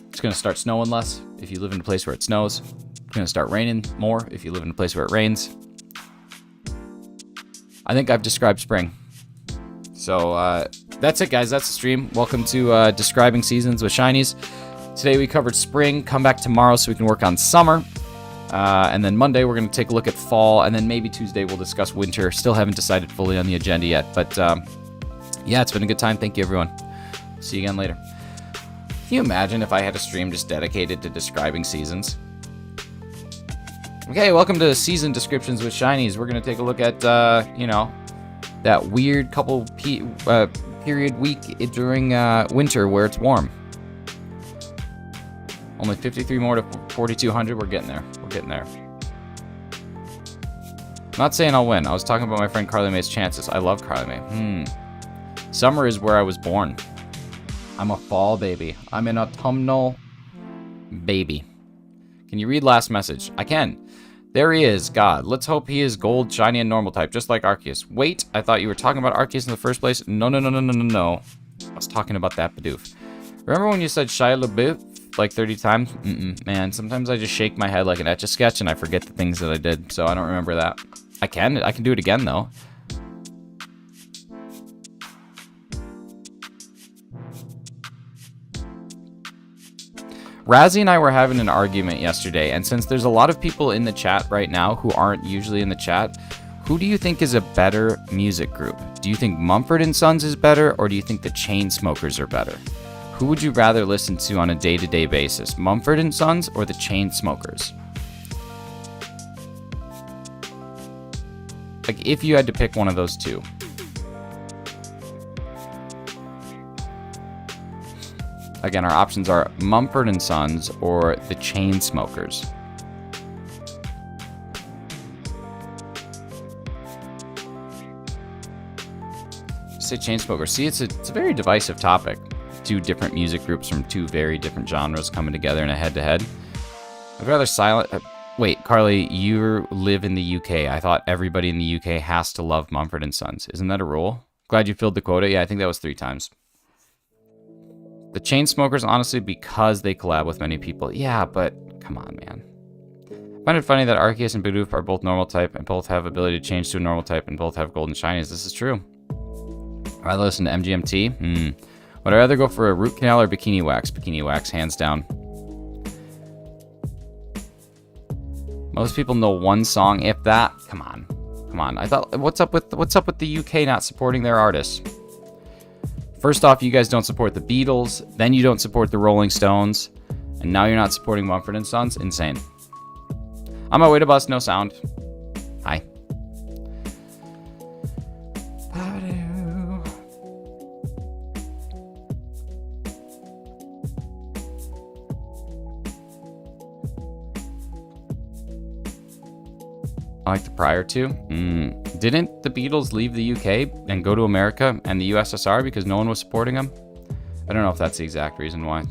It's going to start snowing less if you live in a place where it snows. It's going to start raining more if you live in a place where it rains. I think I've described spring. So that's it, guys. That's the stream. Welcome to Describing Seasons with Shinies. Today we covered spring. Come back tomorrow so we can work on summer. And then Monday we're going to take a look at fall. And then maybe Tuesday we'll discuss winter. Still haven't decided fully on the agenda yet. But yeah, it's been a good time. Thank you, everyone. See you again later. Can you imagine if I had a stream just dedicated to describing seasons? Okay, welcome to Season Descriptions with Shinies. We're going to take a look at, that weird couple period week during winter where it's warm. Only 53 more to 4,200. We're getting there. We're getting there. I'm not saying I'll win. I was talking about my friend Carly May's chances. I love Carly May. Summer is where I was born. I'm a fall baby. I'm an autumnal baby. Can you read last message? I can. There he is, God. Let's hope he is gold, shiny, and normal type, just like Arceus. Wait, I thought you were talking about Arceus in the first place. No. I was talking about that Bidoof. Remember when you said Shia LaBeouf like 30 times? Man, sometimes I just shake my head like an Etch-a-Sketch and I forget the things that I did, so I don't remember that. I can do it again, though. Razzie and I were having an argument yesterday, and since there's a lot of people in the chat right now who aren't usually in the chat, who do you think is a better music group? Do you think Mumford & Sons is better, or do you think the Chainsmokers are better? Who would you rather listen to on a day-to-day basis, Mumford & Sons or the Chainsmokers? Like, if you had to pick one of those two. Again, our options are Mumford & Sons or the Chainsmokers. Say Chainsmokers. See, it's a very divisive topic. Two different music groups from two very different genres coming together in a head-to-head. I'd rather silent... Wait, Carly, you live in the UK. I thought everybody in the UK has to love Mumford & Sons. Isn't that a rule? Glad you filled the quota. Yeah, I think that was 3 times. The Chainsmokers, honestly, because they collab with many people. Yeah, but come on, man. I find it funny that Arceus and Bidoof are both normal type and both have ability to change to a normal type and both have golden shinies. This is true. I'd rather listen to MGMT. Would I rather go for a root canal or bikini wax? Bikini wax, hands down. Most people know one song, if that. Come on. I thought, what's up with the UK not supporting their artists? First off, you guys don't support the Beatles, then you don't support the Rolling Stones, and now you're not supporting Mumford & Sons? Insane. On my way to bus, no sound. Hi. I like the prior to. Didn't the Beatles leave the UK and go to America and the USSR because no one was supporting them? I don't know if that's the exact reason why.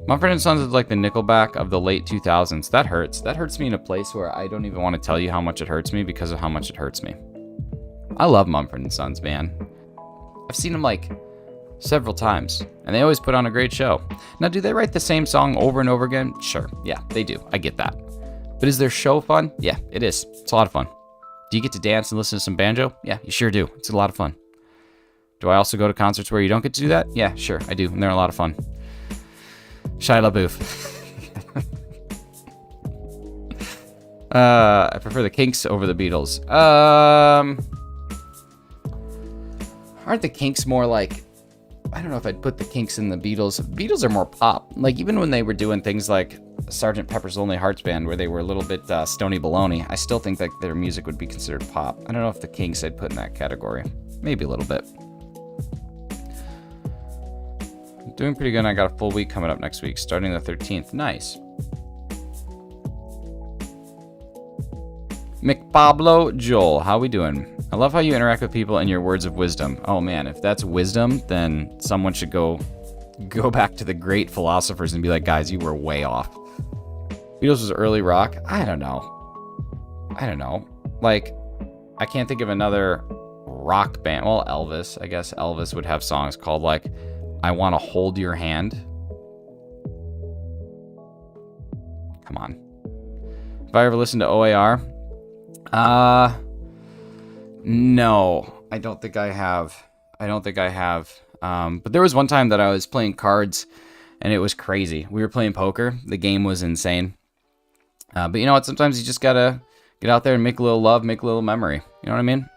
Mumford & Sons is like the Nickelback of the late 2000s. That hurts. That hurts me in a place where I don't even want to tell you how much it hurts me because of how much it hurts me. I love Mumford & Sons, man. I've seen them like several times, and they always put on a great show. Now, do they write the same song over and over again? Sure. Yeah, they do. I get that. But is their show fun? Yeah, it is. It's a lot of fun. Do you get to dance and listen to some banjo? Yeah, you sure do. It's a lot of fun. Do I also go to concerts where you don't get to do that? Yeah, sure, I do. And they're a lot of fun. Shia LaBeouf. I prefer the Kinks over the Beatles. Aren't the Kinks more like... I don't know if I'd put the Kinks in the Beatles. Beatles are more pop. Like, even when they were doing things like Sgt. Pepper's Lonely Hearts Band, where they were a little bit stony baloney, I still think that their music would be considered pop. I don't know if the Kinks I'd put in that category. Maybe a little bit. Doing pretty good. I got a full week coming up next week, starting the 13th. Nice. McPablo Joel, how we doing? I love how you interact with people and your words of wisdom. Oh man, if that's wisdom, then someone should go back to the great philosophers and be like, guys, you were way off. Beatles was early rock. I don't know. Like, I can't think of another rock band. Well, Elvis. I guess Elvis would have songs called like, I Want to Hold Your Hand. Come on. Have I ever listened to OAR? No, I don't think I have. But there was one time that I was playing cards and it was crazy. We were playing poker. The game was insane. But you know what? Sometimes you just gotta get out there and make a little love, make a little memory. You know what I mean?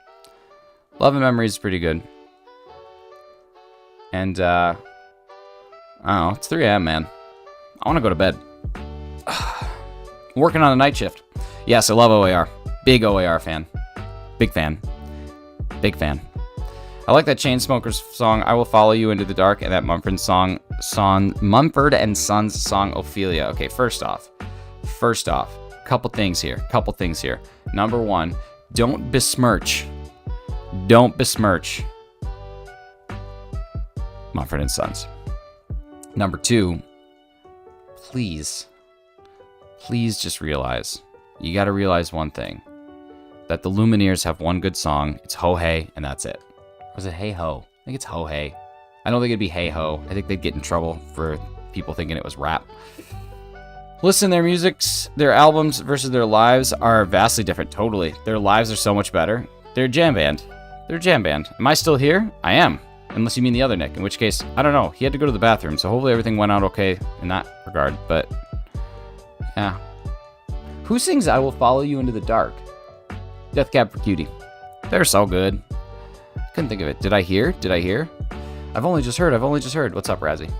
Love and memory is pretty good. And, I don't know. It's 3 a.m., man. I want to go to bed. I'm working on a night shift. Yes, I love OAR. Big OAR fan. Big fan. I like that Chainsmokers song, I Will Follow You Into the Dark, and that Mumford & Sons song, Ophelia. Okay, first off, couple things here. Number 1, don't besmirch Mumford & Sons. Number 2, please just realize, you gotta realize one thing, that the Lumineers have one good song. It's Ho Hey, and that's it. Or is it Hey Ho? I think it's Ho Hey. I don't think it'd be Hey Ho. I think they'd get in trouble for people thinking it was rap. Listen, their musics, their albums versus their lives are vastly different. Totally. Their lives are so much better. They're a jam band. Am I still here? I am. Unless you mean the other Nick, in which case, I don't know. He had to go to the bathroom, so hopefully everything went out okay in that regard. But, yeah. Who sings I Will Follow You Into the Dark? Death Cab for Cutie. They're so good. Couldn't think of it. Did I hear? Did I hear? I've only just heard. What's up, Razzie?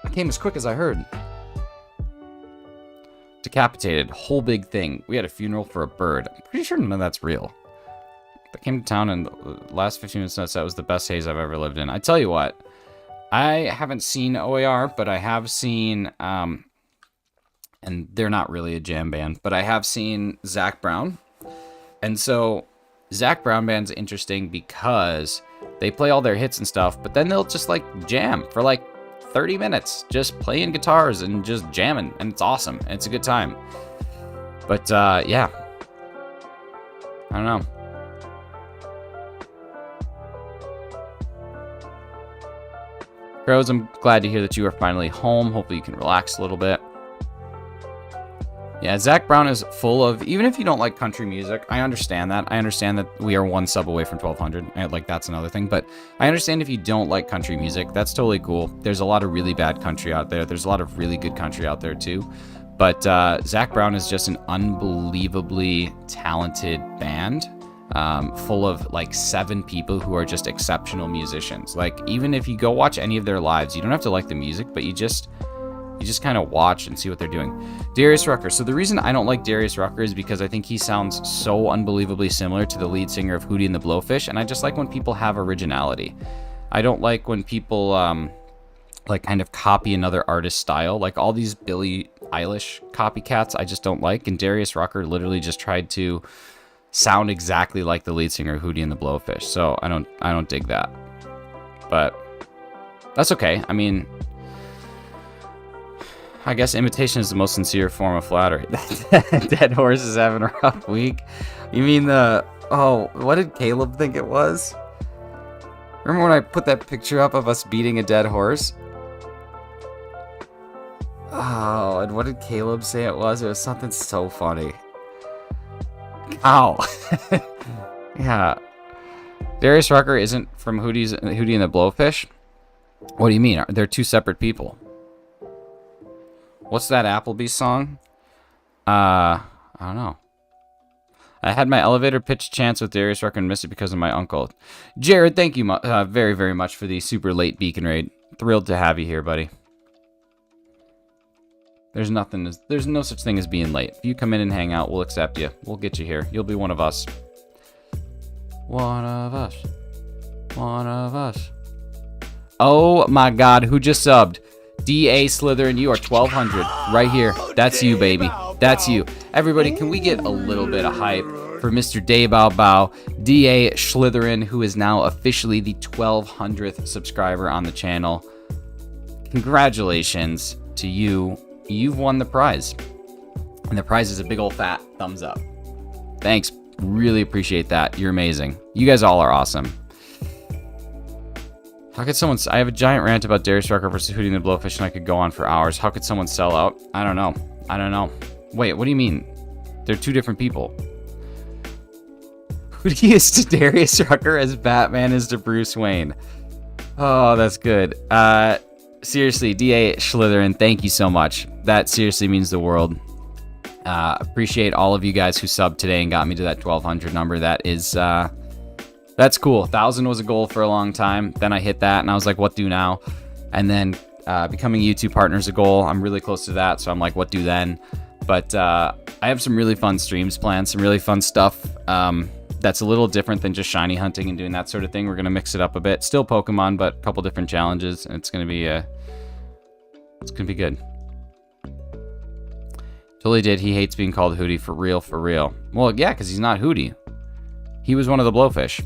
I came as quick as I heard. Decapitated. Whole big thing. We had a funeral for a bird. I'm pretty sure none of that's real. I came to town and the last 15 minutes that was the best haze I've ever lived in. I tell you what. I haven't seen OAR, but I have seen, and they're not really a jam band, but I have seen Zach Brown. And so Zach Brown Band's interesting because they play all their hits and stuff, but then they'll just like jam for like 30 minutes, just playing guitars and just jamming, and it's awesome. And it's a good time. But yeah, I don't know. Crows, I'm glad to hear that you are finally home. Hopefully you can relax a little bit. Yeah, Zach Brown is full of, even if you don't like country music, I understand that. I understand that we are one sub away from 1200. Like, that's another thing. But I understand if you don't like country music, that's totally cool. There's a lot of really bad country out there. There's a lot of really good country out there too. But Zach Brown is just an unbelievably talented band. Full of like 7 people who are just exceptional musicians. Like, even if you go watch any of their lives, you don't have to like the music, but you just kind of watch and see what they're doing. Darius Rucker. So the reason I don't like Darius Rucker is because I think he sounds so unbelievably similar to the lead singer of Hootie and the Blowfish, and I just like when people have originality. I don't like when people like kind of copy another artist's style. Like all these Billie Eilish copycats, I just don't like. And Darius Rucker literally just tried to sound exactly like the lead singer of Hootie and the Blowfish. So I don't dig that. But that's okay. I mean, I guess imitation is the most sincere form of flattery. Dead horse is having a rough week. You mean what did Caleb think it was? Remember when I put that picture up of us beating a dead horse? Oh, and what did Caleb say it was? It was something so funny. Ow. Yeah. Darius Rucker isn't from Hootie and the Blowfish? What do you mean? They're 2 separate people. What's that Applebee's song? I don't know. I had my elevator pitch chance with Darius Rucker and missed it because of my uncle. Jared, thank you very, very much for the super late beacon raid. Thrilled to have you here, buddy. There's no such thing as being late. If you come in and hang out, we'll accept you. We'll get you here. You'll be one of us. One of us. One of us. Oh my God, who just subbed? D.A. Slytherin, you are 1200 right here. That's you, baby. That's you. Everybody, can we get a little bit of hype for Mr. Day Bow Bow, D.A. Slytherin, who is now officially the 1200th subscriber on the channel. Congratulations to you. You've won the prize. And the prize is a big old fat thumbs up. Thanks. Really appreciate that. You're amazing. You guys all are awesome. How could someone... I have a giant rant about Darius Rucker versus Hootie and the Blowfish, and I could go on for hours. How could someone sell out? I don't know. Wait, what do you mean? They're 2 different people. Hootie is to Darius Rucker as Batman is to Bruce Wayne. Oh, that's good. Seriously, D.A. Slytherin, thank you so much. That seriously means the world. Appreciate all of you guys who subbed today and got me to that 1200 number. That is... that's cool. 1,000 was a goal for a long time. Then I hit that, and I was like, what do now? And then becoming a YouTube partner is a goal. I'm really close to that, so I'm like, what do then? But I have some really fun streams planned, some really fun stuff that's a little different than just shiny hunting and doing that sort of thing. We're going to mix it up a bit. Still Pokemon, but a couple different challenges, and it's going to be good. Totally did. He hates being called Hootie, for real, for real. Well, yeah, because he's not Hootie. He was one of the Blowfish.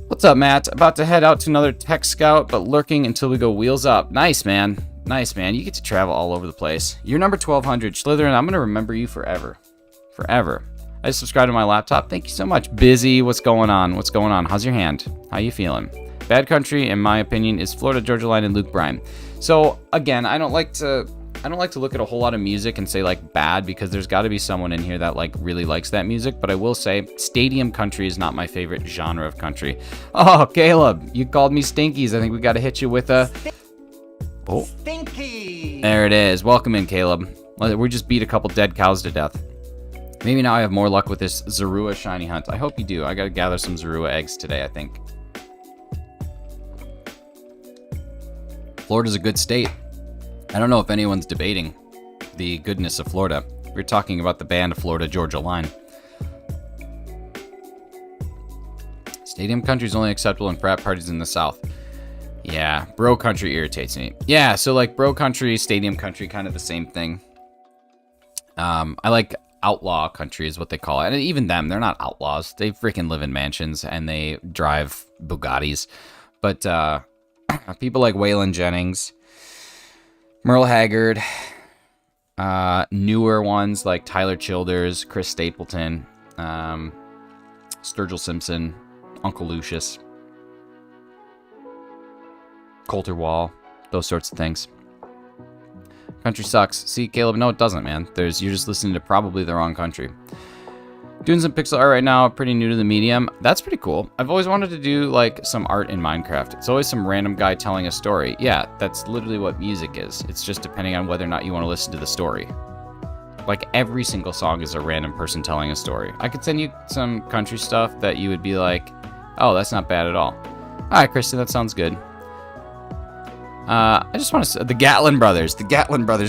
What's up, Matt? About to head out to another tech scout, but lurking until we go wheels up. Nice, man. Nice, man. You get to travel all over the place. You're number 1200. Slytherin, I'm going to remember you forever. Forever. I just subscribed to my laptop. Thank you so much. Busy. What's going on? What's going on? How's your hand? How you feeling? Bad country, in my opinion, is Florida Georgia Line and Luke Bryan. So, again, I don't like to I don't like to look at a whole lot of music and say like bad, because there's got to be someone in here that like really likes that music. But I will say stadium country is not my favorite genre of country. Oh, Caleb, you called me Stinkies. I think we got to hit you with a... Oh. Stinky! There it is. Welcome in, Caleb. We just beat a couple dead cows to death. Maybe now I have more luck with this Zorua shiny hunt. I hope you do. I got to gather some Zorua eggs today, I think. Florida's a good state. I don't know if anyone's debating the goodness of Florida. We're talking about the band Florida Georgia Line. Stadium country is only acceptable in frat parties in the South. Yeah, bro country irritates me. Yeah, so like bro country, stadium country, kind of the same thing. I like outlaw country is what they call it. And even them, they're not outlaws. They freaking live in mansions and they drive Bugattis. But people like Waylon Jennings, Merle Haggard, newer ones like Tyler Childers, Chris Stapleton, Sturgill Simpson, Uncle Lucius, Coulter Wall, those sorts of things. Country sucks. See, Caleb, no, it doesn't, man. You're just listening to probably the wrong country. Doing some pixel art right now, pretty new to the medium. That's pretty cool. I've always wanted to do like some art in Minecraft. It's always some random guy telling a story. Yeah, that's literally what music is. It's just depending on whether or not you want to listen to the story. Like every single song is a random person telling a story. I could send you some country stuff that you would be like, oh, that's not bad at all. All right, Kristen, that sounds good. I just want to... The Gatlin Brothers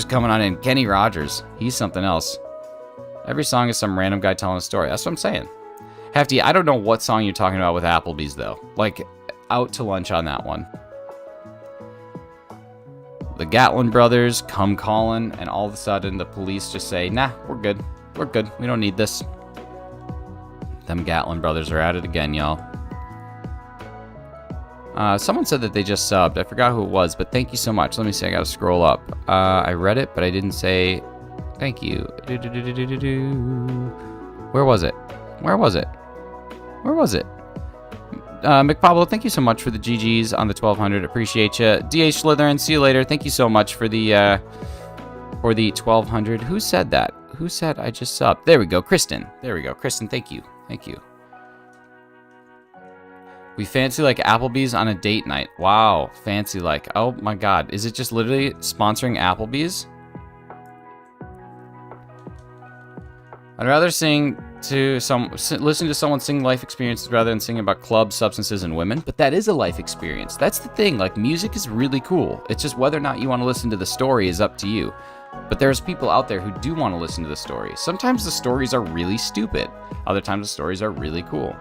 coming on in. Kenny Rogers. He's something else. Every song is some random guy telling a story. That's what I'm saying. Hefty, I don't know what song you're talking about with Applebee's, though. Like, out to lunch on that one. The Gatlin Brothers come calling, and all of a sudden the police just say, nah, we're good. We're good. We don't need this. Them Gatlin Brothers are at it again, y'all. Someone said that they just subbed. I forgot who it was, but thank you so much. Let me see. I gotta scroll up. I read it, but I didn't say thank you. Where was it? Where was it? Where was it? McPablo, thank you so much for the GGs on the 1200. Appreciate you. DH Slytherin, see you later. Thank you so much for the 1200. Who said that? Who said I just subbed? There we go. Kristen. There we go. Kristen, thank you. Thank you. We fancy like Applebee's on a date night. Wow, fancy like. Oh my god, is it just literally sponsoring Applebee's? I'd rather listen to someone sing life experiences rather than singing about clubs, substances, and women. But that is a life experience. That's the thing. Like, music is really cool. It's just whether or not you want to listen to the story is up to you. But there's people out there who do want to listen to the story. Sometimes the stories are really stupid. Other times the stories are really cool.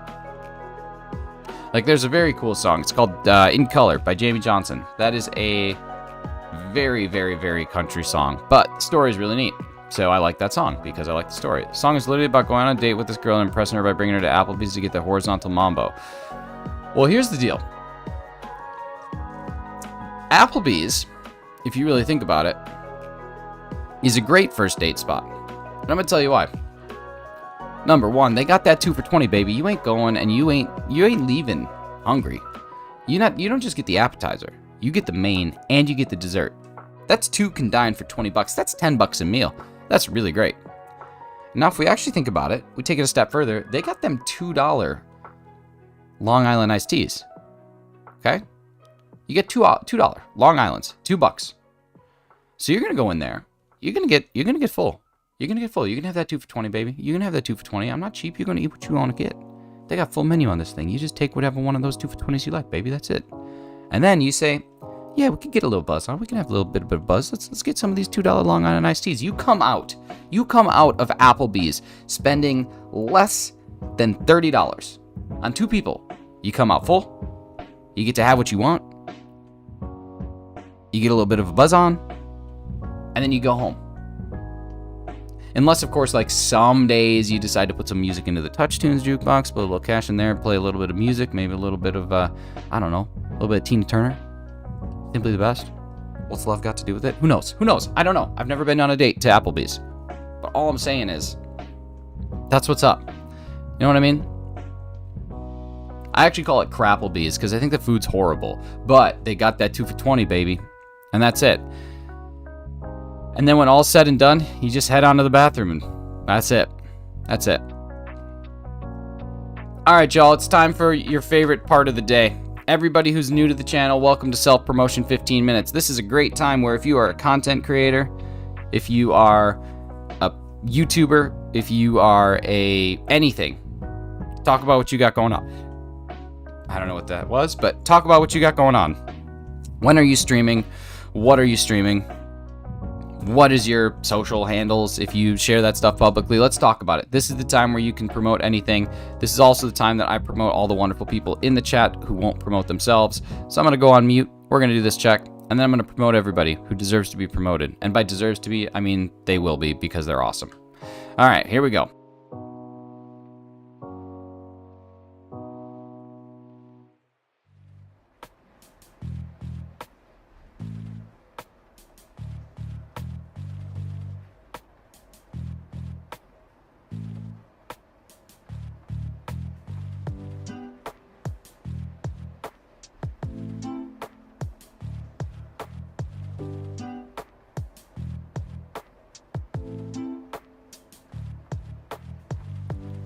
Like, there's a very cool song. It's called In Color by Jamie Johnson. That is a very, very, very country song. But the story is really neat. So I like that song because I like the story. The song is literally about going on a date with this girl and impressing her by bringing her to Applebee's to get the horizontal mambo. Well, here's the deal. Applebee's, if you really think about it, is a great first date spot. And I'm going to tell you why. Number one, they got that 2 for $20, baby. You ain't going and you ain't leaving hungry. You don't just get the appetizer. You get the main and you get the dessert. That's 2 can dine for $20. That's $10 a meal. That's really great. Now, if we actually think about it, we take it a step further. They got them $2 Long Island iced teas. Okay? You get $2 Long Islands, $2. So you're gonna go in there. You're gonna get full. You're gonna get full. You can have that 2 for $20, baby. You can have that 2 for $20. I'm not cheap. You're gonna eat what you want to get. They got full menu on this thing. You just take whatever one of those 2 for $20s you like, baby. That's it. And then you say, yeah, we could get a little buzz on. We can have a little bit of buzz. Let's get some of these $2 Long Island iced teas. You come out of Applebee's spending less than $30 on 2 people. You come out full. You get to have what you want. You get a little bit of a buzz on, and then you go home. Unless, of course, like some days you decide to put some music into the Touch Tunes jukebox, put a little cash in there, play a little bit of music, maybe a little bit of, I don't know, a little bit of Tina Turner. Simply the best. What's love got to do with it? Who knows? Who knows? I don't know. I've never been on a date to Applebee's. But all I'm saying is, that's what's up. You know what I mean? I actually call it Crapplebee's because I think the food's horrible. But they got that 2 for $20, baby. And that's it. And then when all's said and done, you just head on to the bathroom and that's it. That's it. Alright, y'all, it's time for your favorite part of the day. Everybody who's new to the channel, welcome to Self-Promotion 15 Minutes. This is a great time where if you are a content creator, if you are a YouTuber, if you are anything, talk about what you got going on. I don't know what that was, but talk about what you got going on. When are you streaming? What are you streaming? What is your social handles? If you share that stuff publicly, let's talk about it. This is the time where you can promote anything. This is also the time that I promote all the wonderful people in the chat who won't promote themselves. So I'm going to go on mute. We're going to do this check. And then I'm going to promote everybody who deserves to be promoted. And by deserves to be, I mean they will be because they're awesome. All right, here we go.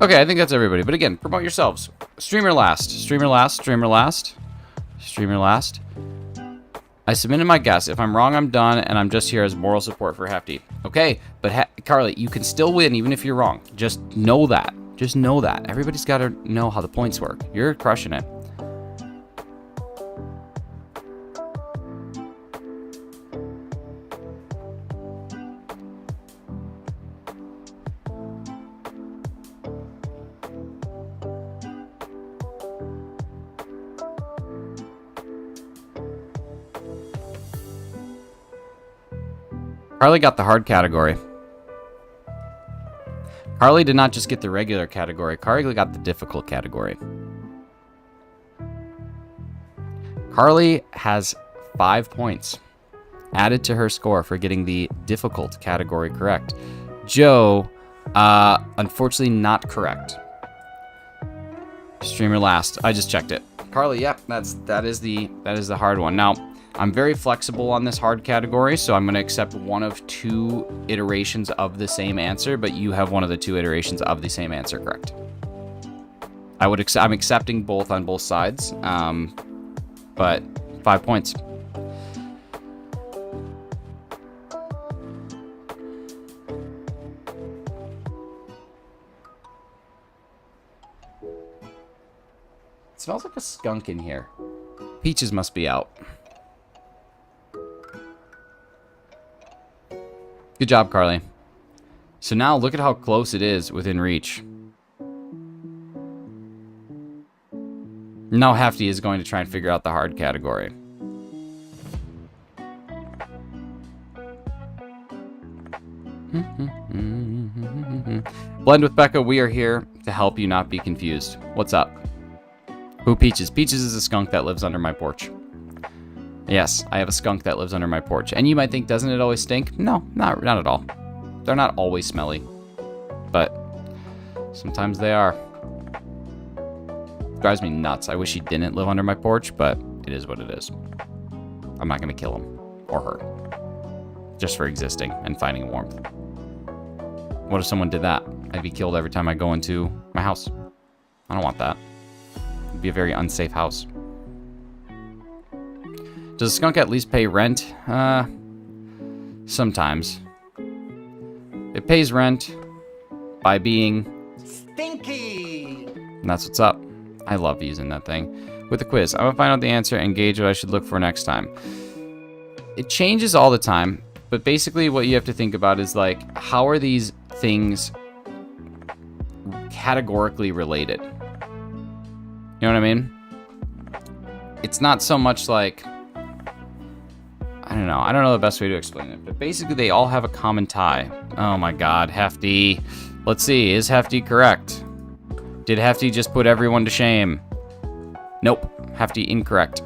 Okay, I think that's everybody. But again, promote yourselves. Streamer last. Streamer last. Streamer last. Streamer last. I submitted my guess. If I'm wrong, I'm done, and I'm just here as moral support for Hefty. Okay, but Carly, you can still win even if you're wrong. Just know that. Just know that. Everybody's got to know how the points work. You're crushing it. Carly got the hard category. Carly did not just get the regular category. Carly got the difficult category. Carly has 5 points added to her score for getting the difficult category correct. Joe, unfortunately not correct. Streamer last. I just checked it. Carly, yep, that is the hard one. Now, I'm very flexible on this hard category, so I'm going to accept one of 2 iterations of the same answer, but you have one of the 2 iterations of the same answer correct. I'm accepting both on both sides, but 5 points. It smells like a skunk in here. Peaches must be out. Good job, Carly. So now look at how close it is within reach. Now Hefty is going to try and figure out the hard category. Blend with Becca, we are here to help you not be confused. What's up? Who Peaches? Peaches is a skunk that lives under my porch. Yes, I have a skunk that lives under my porch. And you might think, doesn't it always stink? No, not at all. They're not always smelly. But sometimes they are. Drives me nuts. I wish he didn't live under my porch, but it is what it is. I'm not going to kill him or her just for existing and finding warmth. What if someone did that? I'd be killed every time I go into my house. I don't want that. It'd be a very unsafe house. Does a skunk at least pay rent? Sometimes. It pays rent by being Stinky! And that's what's up. I love using that thing. With the quiz, I'm gonna find out the answer and gauge what I should look for next time. It changes all the time, but basically what you have to think about is like, how are these things categorically related? You know what I mean? It's not so much like, I don't know the best way to explain it, but basically they all have a common tie. Oh my god, Hefty. Let's see, is Hefty correct? Did Hefty just put everyone to shame? Nope, Hefty incorrect.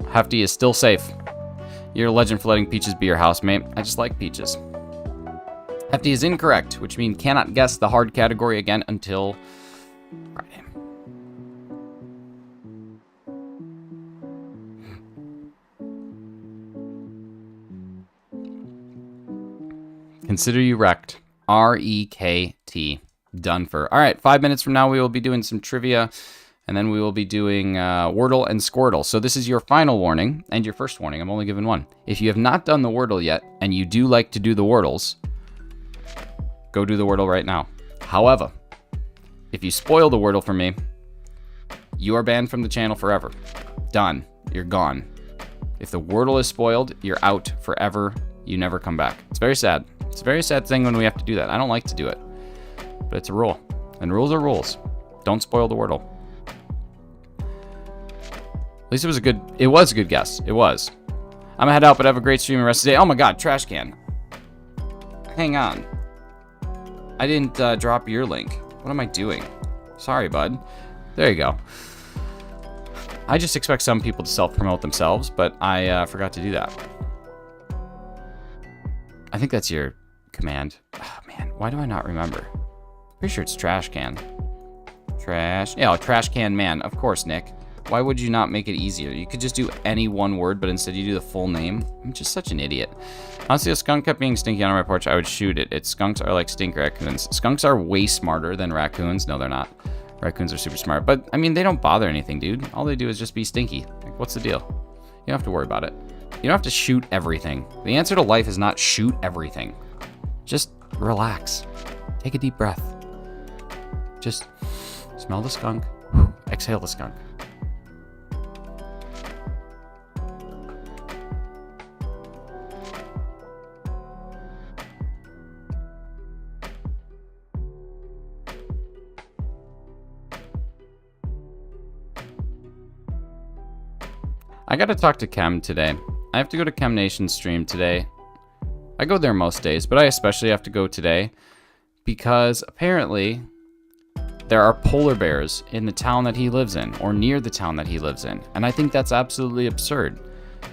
Hefty is still safe. You're a legend for letting Peaches be your housemate. I just like Peaches. Hefty is incorrect, which means cannot guess the hard category again until Friday. Consider you wrecked. R-E-K-T. Done for. All right, 5 minutes from now, we will be doing some trivia, and then we will be doing Wordle and Squirtle. So this is your final warning, and your first warning. I'm only giving one. If you have not done the Wordle yet, and you do like to do the Wordles, go do the Wordle right now. However, if you spoil the Wordle for me, you are banned from the channel forever. Done. You're gone. If the Wordle is spoiled, you're out forever. You never come back. It's very sad. It's a very sad thing when we have to do that. I don't like to do it, but it's a rule. And rules are rules. Don't spoil the Wordle. At least it was a good guess. It was. I'm gonna head out, but have a great stream the rest of the day. Oh my god, trash can. Hang on. I didn't drop your link. What am I doing? Sorry, bud. There you go. I just expect some people to self-promote themselves, but I forgot to do that. I think that's your command. Oh, man, why do I not remember? Pretty sure it's trash can. Trash. Yeah, trash can man. Of course, Nick. Why would you not make it easier? You could just do any one word, but instead you do the full name. I'm just such an idiot. Honestly, a skunk kept being stinky on my porch, I would shoot it. Skunks are like stink raccoons. Skunks are way smarter than raccoons. No, they're not. Raccoons are super smart. But, I mean, they don't bother anything, dude. All they do is just be stinky. Like, what's the deal? You don't have to worry about it. You don't have to shoot everything. The answer to life is not shoot everything. Just relax. Take a deep breath. Just smell the skunk. Exhale the skunk. I gotta talk to Chem today. I have to go to Chem Nation's stream today. I go there most days, but I especially have to go today because apparently there are polar bears in the town that he lives in, or near the town that he lives in. And I think that's absolutely absurd.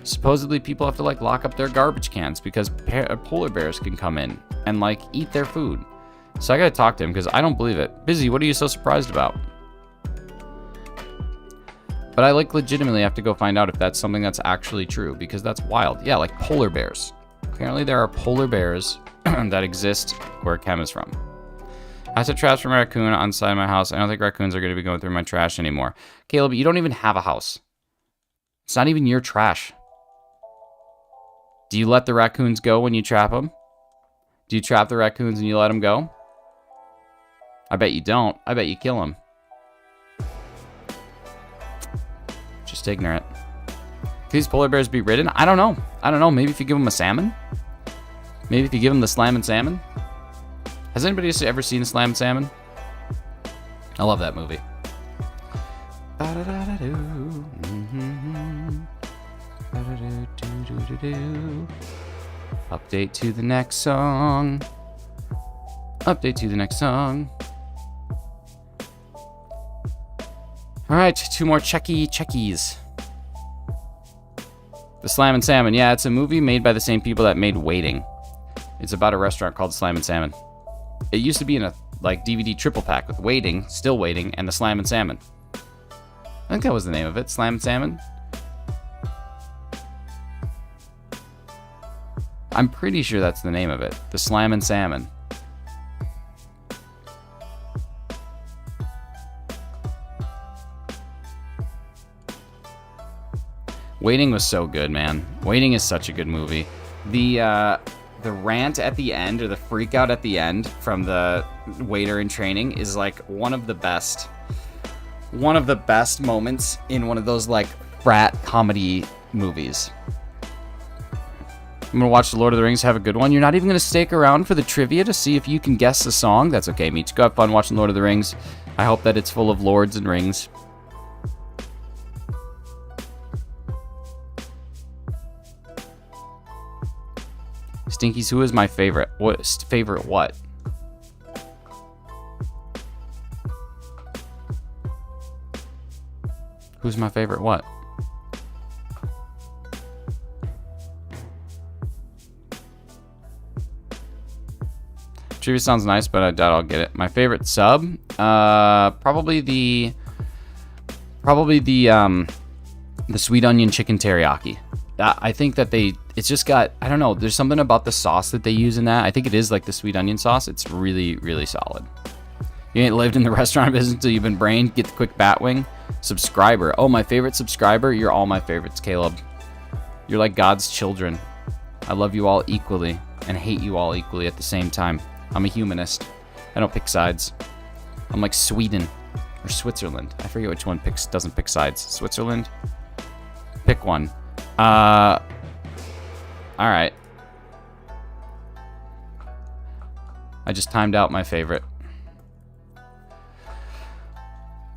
Supposedly people have to like lock up their garbage cans because polar bears can come in and like eat their food. So I gotta talk to him because I don't believe it. Busy, what are you so surprised about? But I like legitimately have to go find out if that's something that's actually true because that's wild. Yeah, like polar bears. Apparently there are polar bears that exist where Chem is from. I took trash from a raccoon on the side of my house. I don't think raccoons are going to be going through my trash anymore. Caleb, you don't even have a house. It's not even your trash. Do you let the raccoons go when you trap them? Do you trap the raccoons and you let them go? I bet you don't. I bet you kill them. Just ignorant. Could these polar bears be ridden? I don't know. I don't know. Maybe if you give them a salmon? Maybe if you give them the Slammin' Salmon? Has anybody ever seen Slammin' Salmon? I love that movie. Update to the next song. Update to the next song. All right, 2 more checkies. The Slammin' Salmon. Yeah, it's a movie made by the same people that made Waiting. It's about a restaurant called Slammin' Salmon. It used to be in a like DVD triple pack with Waiting, Still Waiting, and the Slammin' Salmon. I think that was the name of it, Slammin' Salmon. I'm pretty sure that's the name of it, the Slammin' Salmon. Waiting was so good, man. Waiting is such a good movie. The rant at the end, or the freak out at the end from the waiter in training is like one of the best moments in one of those like frat comedy movies. I'm gonna watch The Lord of the Rings. Have a good one. You're not even gonna stick around for the trivia to see if you can guess the song? That's okay, Meech. Go have fun watching Lord of the Rings. I hope that it's full of lords and rings. Stinkies, who is my favorite? Favorite what? Who's my favorite what? Trivia sounds nice, but I doubt I'll get it. My favorite sub? Probably the sweet onion chicken teriyaki. I think that It's just got, I don't know, there's something about the sauce that they use in that. I think it is like the sweet onion sauce. It's really, really solid. You ain't lived in the restaurant business until you've been brained. Get the quick bat wing. Subscriber. Oh, my favorite subscriber. You're all my favorites, Caleb. You're like God's children. I love you all equally and hate you all equally at the same time. I'm a humanist. I don't pick sides. I'm like Sweden or Switzerland. I forget which one doesn't pick sides. Switzerland? Pick one. All right. I just timed out my favorite.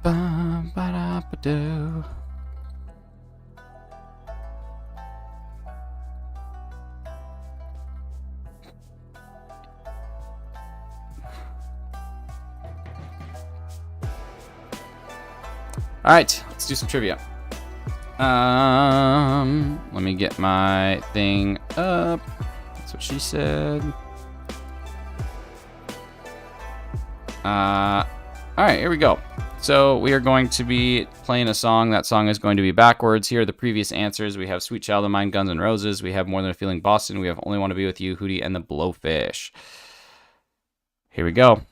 Ba-ba-da-ba-doo. All right, let's do some trivia. Let me get my thing up. That's what she said. All right, here we go. So we are going to be playing a song. That song is going to be backwards. Here are the previous answers. We have Sweet Child of Mine, Guns N' Roses. We have More Than a Feeling, Boston. We have Only Want to Be With You, Hootie and the Blowfish. Here we go.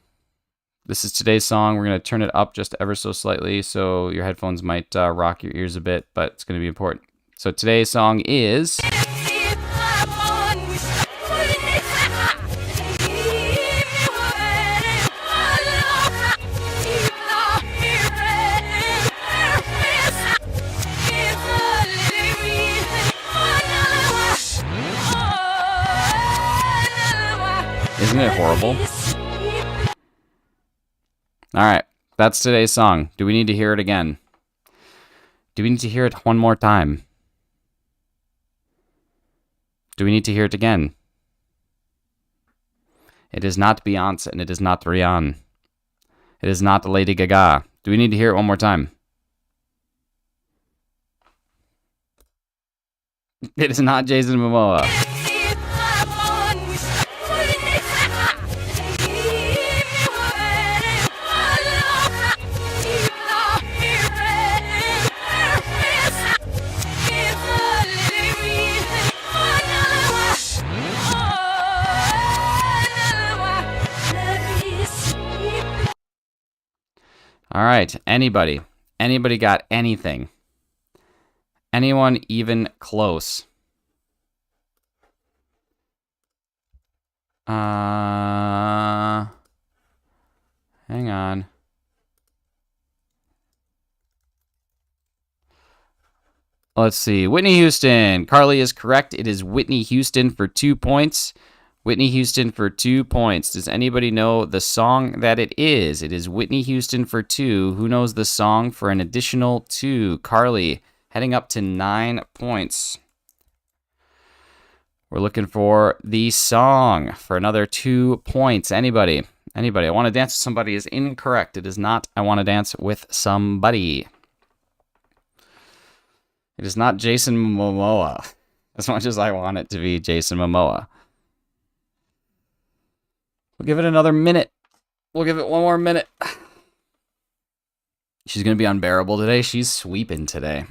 This is today's song. We're going to turn it up just ever so slightly, so your headphones might rock your ears a bit, but it's going to be important. So today's song is... Isn't it horrible? All right, that's today's song. Do we need to hear it again? Do we need to hear it one more time? Do we need to hear it again? It is not Beyonce and it is not Rihanna. It is not Lady Gaga. Do we need to hear it one more time? It is not Jason Momoa. All right, anybody got anything? Anyone even close? Hang on. Let's see. Whitney Houston. Carly is correct. It is Whitney Houston for 2 points. Whitney Houston for 2 points. Does anybody know the song that it is? It is Whitney Houston for 2. Who knows the song for an additional 2? Carly, heading up to 9 points. We're looking for the song for another 2 points. Anybody? Anybody? I Want to Dance with Somebody is incorrect. It is not I Want to Dance with Somebody. It is not Jason Momoa, as much as I want it to be Jason Momoa. We'll give it another minute. We'll give it one more minute. She's going to be unbearable today. She's sweeping today.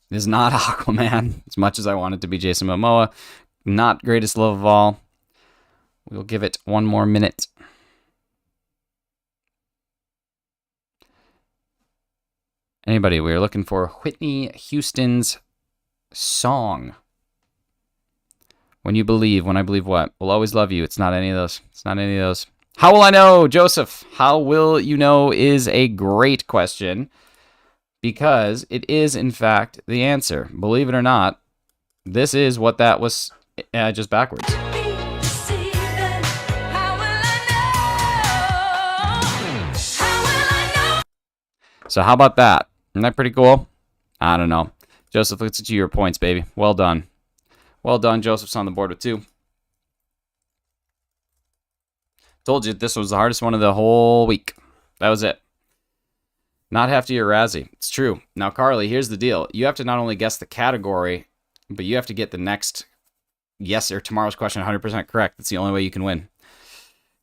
It is not Aquaman, as much as I want it to be Jason Momoa. Not Greatest Love of All. We'll give it one more minute. Anybody, we're looking for Whitney Houston's song. When You Believe, When I Believe What? We'll Always Love You. It's not any of those. It's not any of those. How will I know, Joseph? How will you know is a great question because it is, in fact, the answer. Believe it or not, this is what that was just backwards. So how about that? Isn't that pretty cool? I don't know. Joseph, let's get you your points, baby. Well done. Well done. Joseph's on the board with 2. Told you this was the hardest one of the whole week. That was it. Not hefty or Razzie. It's true. Now, Carly, here's the deal. You have to not only guess the category, but you have to get the next yes or tomorrow's question 100% correct. That's the only way you can win.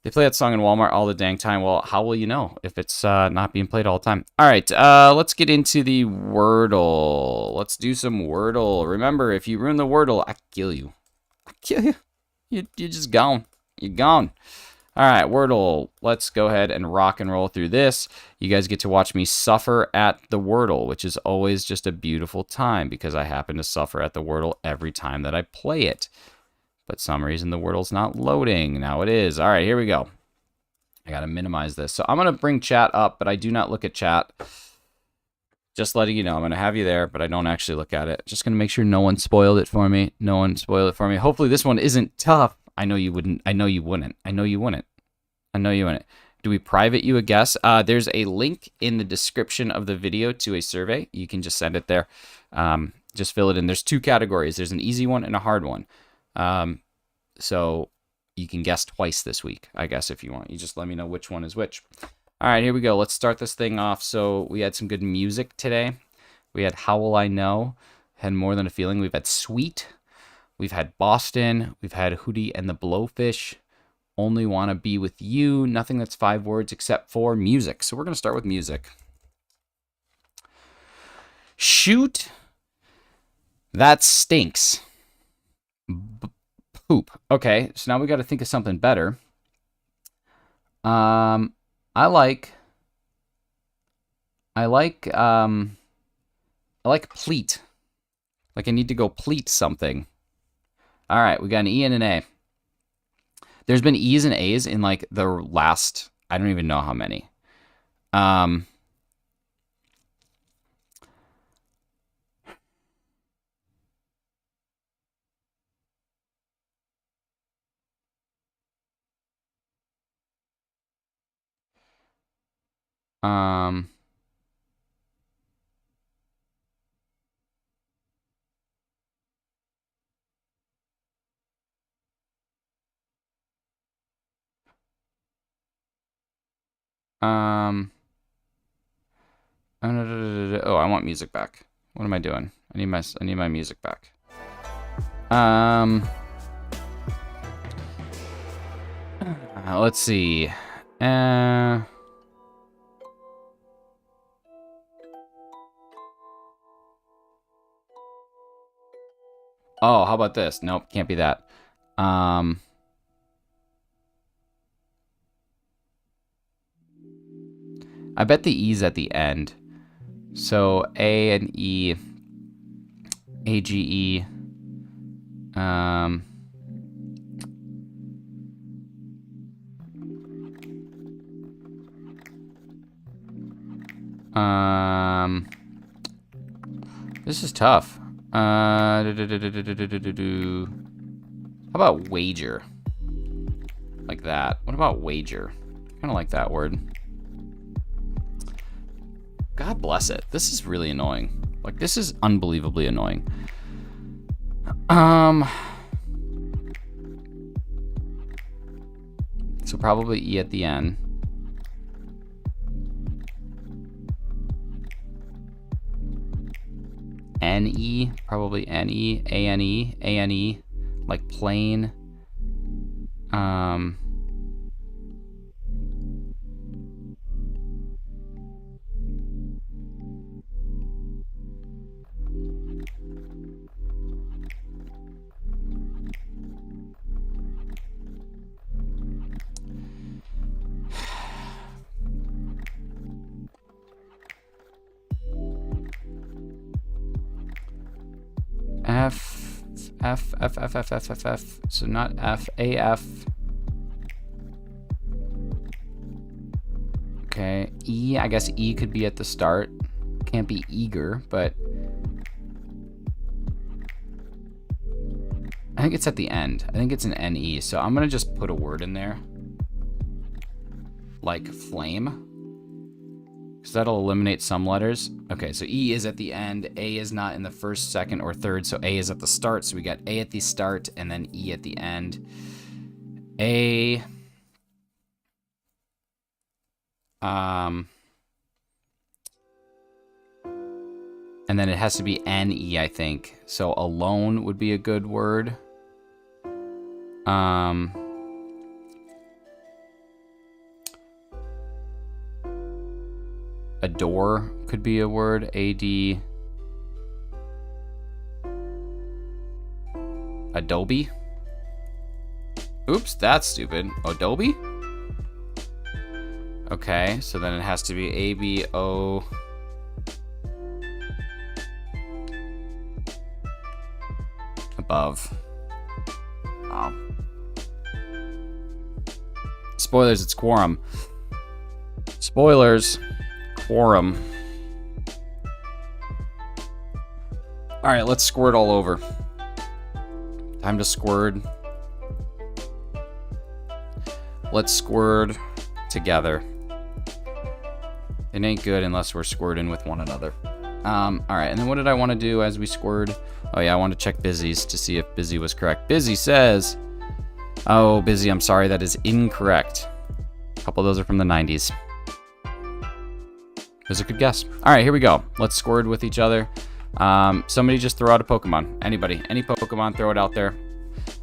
They play that song in Walmart all the dang time. Well, how will you know if it's not being played all the time? All right, let's get into the Wordle. Let's do some Wordle. Remember, if you ruin the Wordle, I kill you. You're just gone. You're gone. All right, Wordle. Let's go ahead and rock and roll through this. You guys get to watch me suffer at the Wordle, which is always just a beautiful time because I happen to suffer at the Wordle every time that I play it. But some reason the Wordle's not loading. Now it is. All right, here we go. I got to minimize this. So I'm going to bring chat up, but I do not look at chat. Just letting you know, I'm going to have you there, but I don't actually look at it. Just going to make sure no one spoiled it for me. No one spoiled it for me. Hopefully this one isn't tough. I know you wouldn't. I know you wouldn't. I know you wouldn't. I know you wouldn't. Do we private you a guess? There's a link in the description of the video to a survey. You can just send it there. Just fill it in. There's 2 categories. There's an easy one and a hard one. So you can guess twice this week, I guess, if you want. You just let me know which one is which. All right, here we go. Let's start this thing off. So we had some good music today. We had How Will I Know? Had More Than a Feeling. We've had Sweet. We've had Boston. We've had Hootie and the Blowfish. Only Wanna Be With You. Nothing that's 5 words except for music. So we're going to start with music. Shoot. That stinks. Poop. Okay, so now we got to think of something better. I like pleat. Like I need to go pleat something. All right, we got an E and an A. There's been E's and A's in like the last, I don't even know how many. Oh, I want music back. What am I doing? I need my music back. Let's see. Oh, how about this? Nope, can't be that. I bet the E's at the end. So A and E, A-G-E. This is tough. How about wager? Like that. What about wager? Kind of like that word. God bless it. This is really annoying. Like, this is unbelievably annoying. So probably E at the end. N-E, probably N-E, A-N-E, A-N-E, like plain. F. So not F, A-F. Okay, E, I guess E could be at the start. Can't be eager, but I think it's at the end. I think it's an N-E, so I'm gonna just put a word in there. Like flame. Because that'll eliminate some letters. Okay, so E is at the end. A is not in the first, second, or third, so A is at the start. So we got A at the start and then E at the end. A. And then it has to be N-E, I think. So alone would be a good word. Adore could be a word. A-D. Adobe. Oops, that's stupid. Adobe? Okay, so then it has to be ABO. Above. Oh. Spoilers, it's quorum. Spoilers. Quorum. Alright, let's squirt all over. Time to squirt. Let's squirt together. It ain't good unless we're squirting with one another. Alright, and then what did I want to do as we squirt? Oh yeah, I want to check Busy's to see if Busy was correct. Busy says... Oh, Busy, I'm sorry, that is incorrect. A couple of those are from the 90s. It was a good guess. Alright, here we go. Let's squirt with each other. Somebody just throw out a Pokemon. Anybody. Any Pokemon, throw it out there.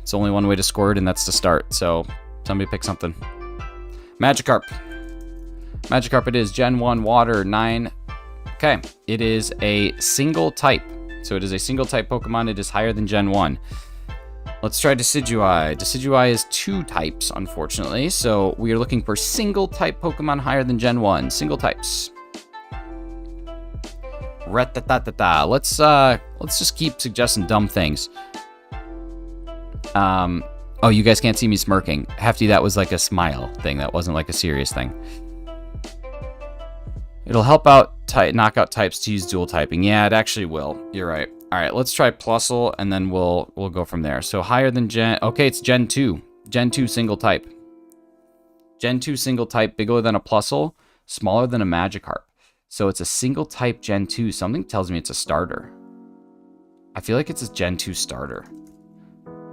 It's only one way to squirt, and that's to start. So, somebody pick something. Magikarp. Magikarp it is. Gen 1, Water, 9. Okay. It is a single type. So, it is a single type Pokemon. It is higher than Gen 1. Let's try Decidueye. Decidueye is 2 types, unfortunately. So, we are looking for single type Pokemon higher than Gen 1. Single types. Rat-ta-ta-ta-ta. Let's just keep suggesting dumb things. Oh, you guys can't see me smirking. Hefty, that was like a smile thing. That wasn't like a serious thing. It'll help out knockout types to use dual typing. Yeah, it actually will. You're right. All right, let's try Plusle, and then we'll go from there. So higher than Gen... Okay, it's Gen 2. Gen 2 single type. Gen 2 single type, bigger than a Plusle, smaller than a Magikarp. So it's a single type Gen 2. Something tells me it's a starter. I feel like it's a Gen 2 starter.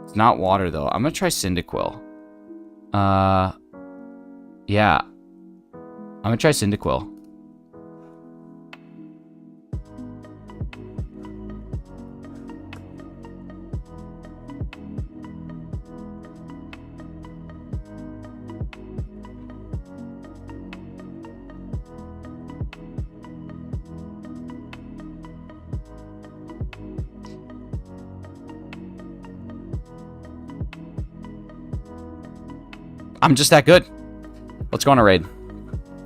It's not water, though. I'm going to try Cyndaquil. Yeah. I'm going to try Cyndaquil. I'm just that good. Let's go on a raid.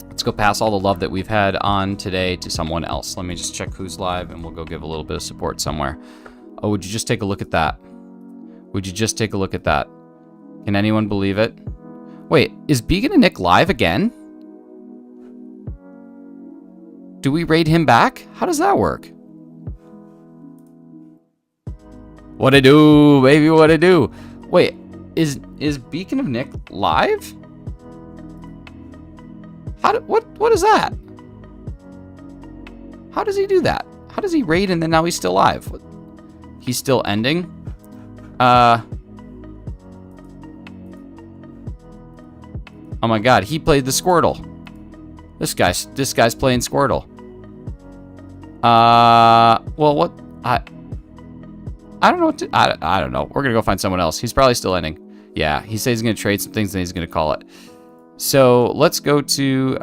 Let's go pass all the love that we've had on today to someone else. Let me just check who's live, and we'll go give a little bit of support somewhere. Oh, would you just take a look at that? Would you just take a look at that? Can anyone believe it? Wait, is Beacon and Nick live again? Do we raid him back? How does that work? What I do, baby, what I do? Wait. Is Beacon of Nick live? What is that? How does he do that? How does he raid and then now he's still live? He's still ending? Oh my god, he played the Squirtle. This guy's playing Squirtle. Well, what? I don't know what to... I don't know. We're gonna go find someone else. He's probably still ending. Yeah, he says he's gonna trade some things and he's gonna call it. So let's go to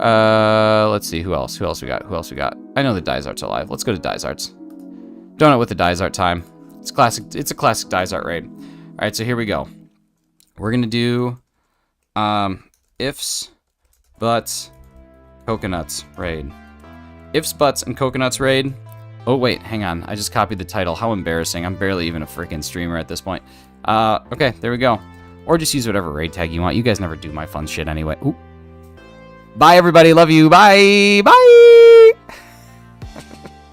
let's see who else we got. I know the Dysart's alive. Let's go to Dysart's. Donut with the Dysart time. It's classic. It's a classic Dysart raid. All right, so here we go. We're gonna do ifs, buts, coconuts raid. Ifs, buts, and coconuts raid. Oh wait, hang on. I just copied the title. How embarrassing. I'm barely even a freaking streamer at this point. Okay, there we go. Or just use whatever raid tag you want. You guys never do my fun shit anyway. Ooh. Bye, everybody. Love you. Bye. Bye.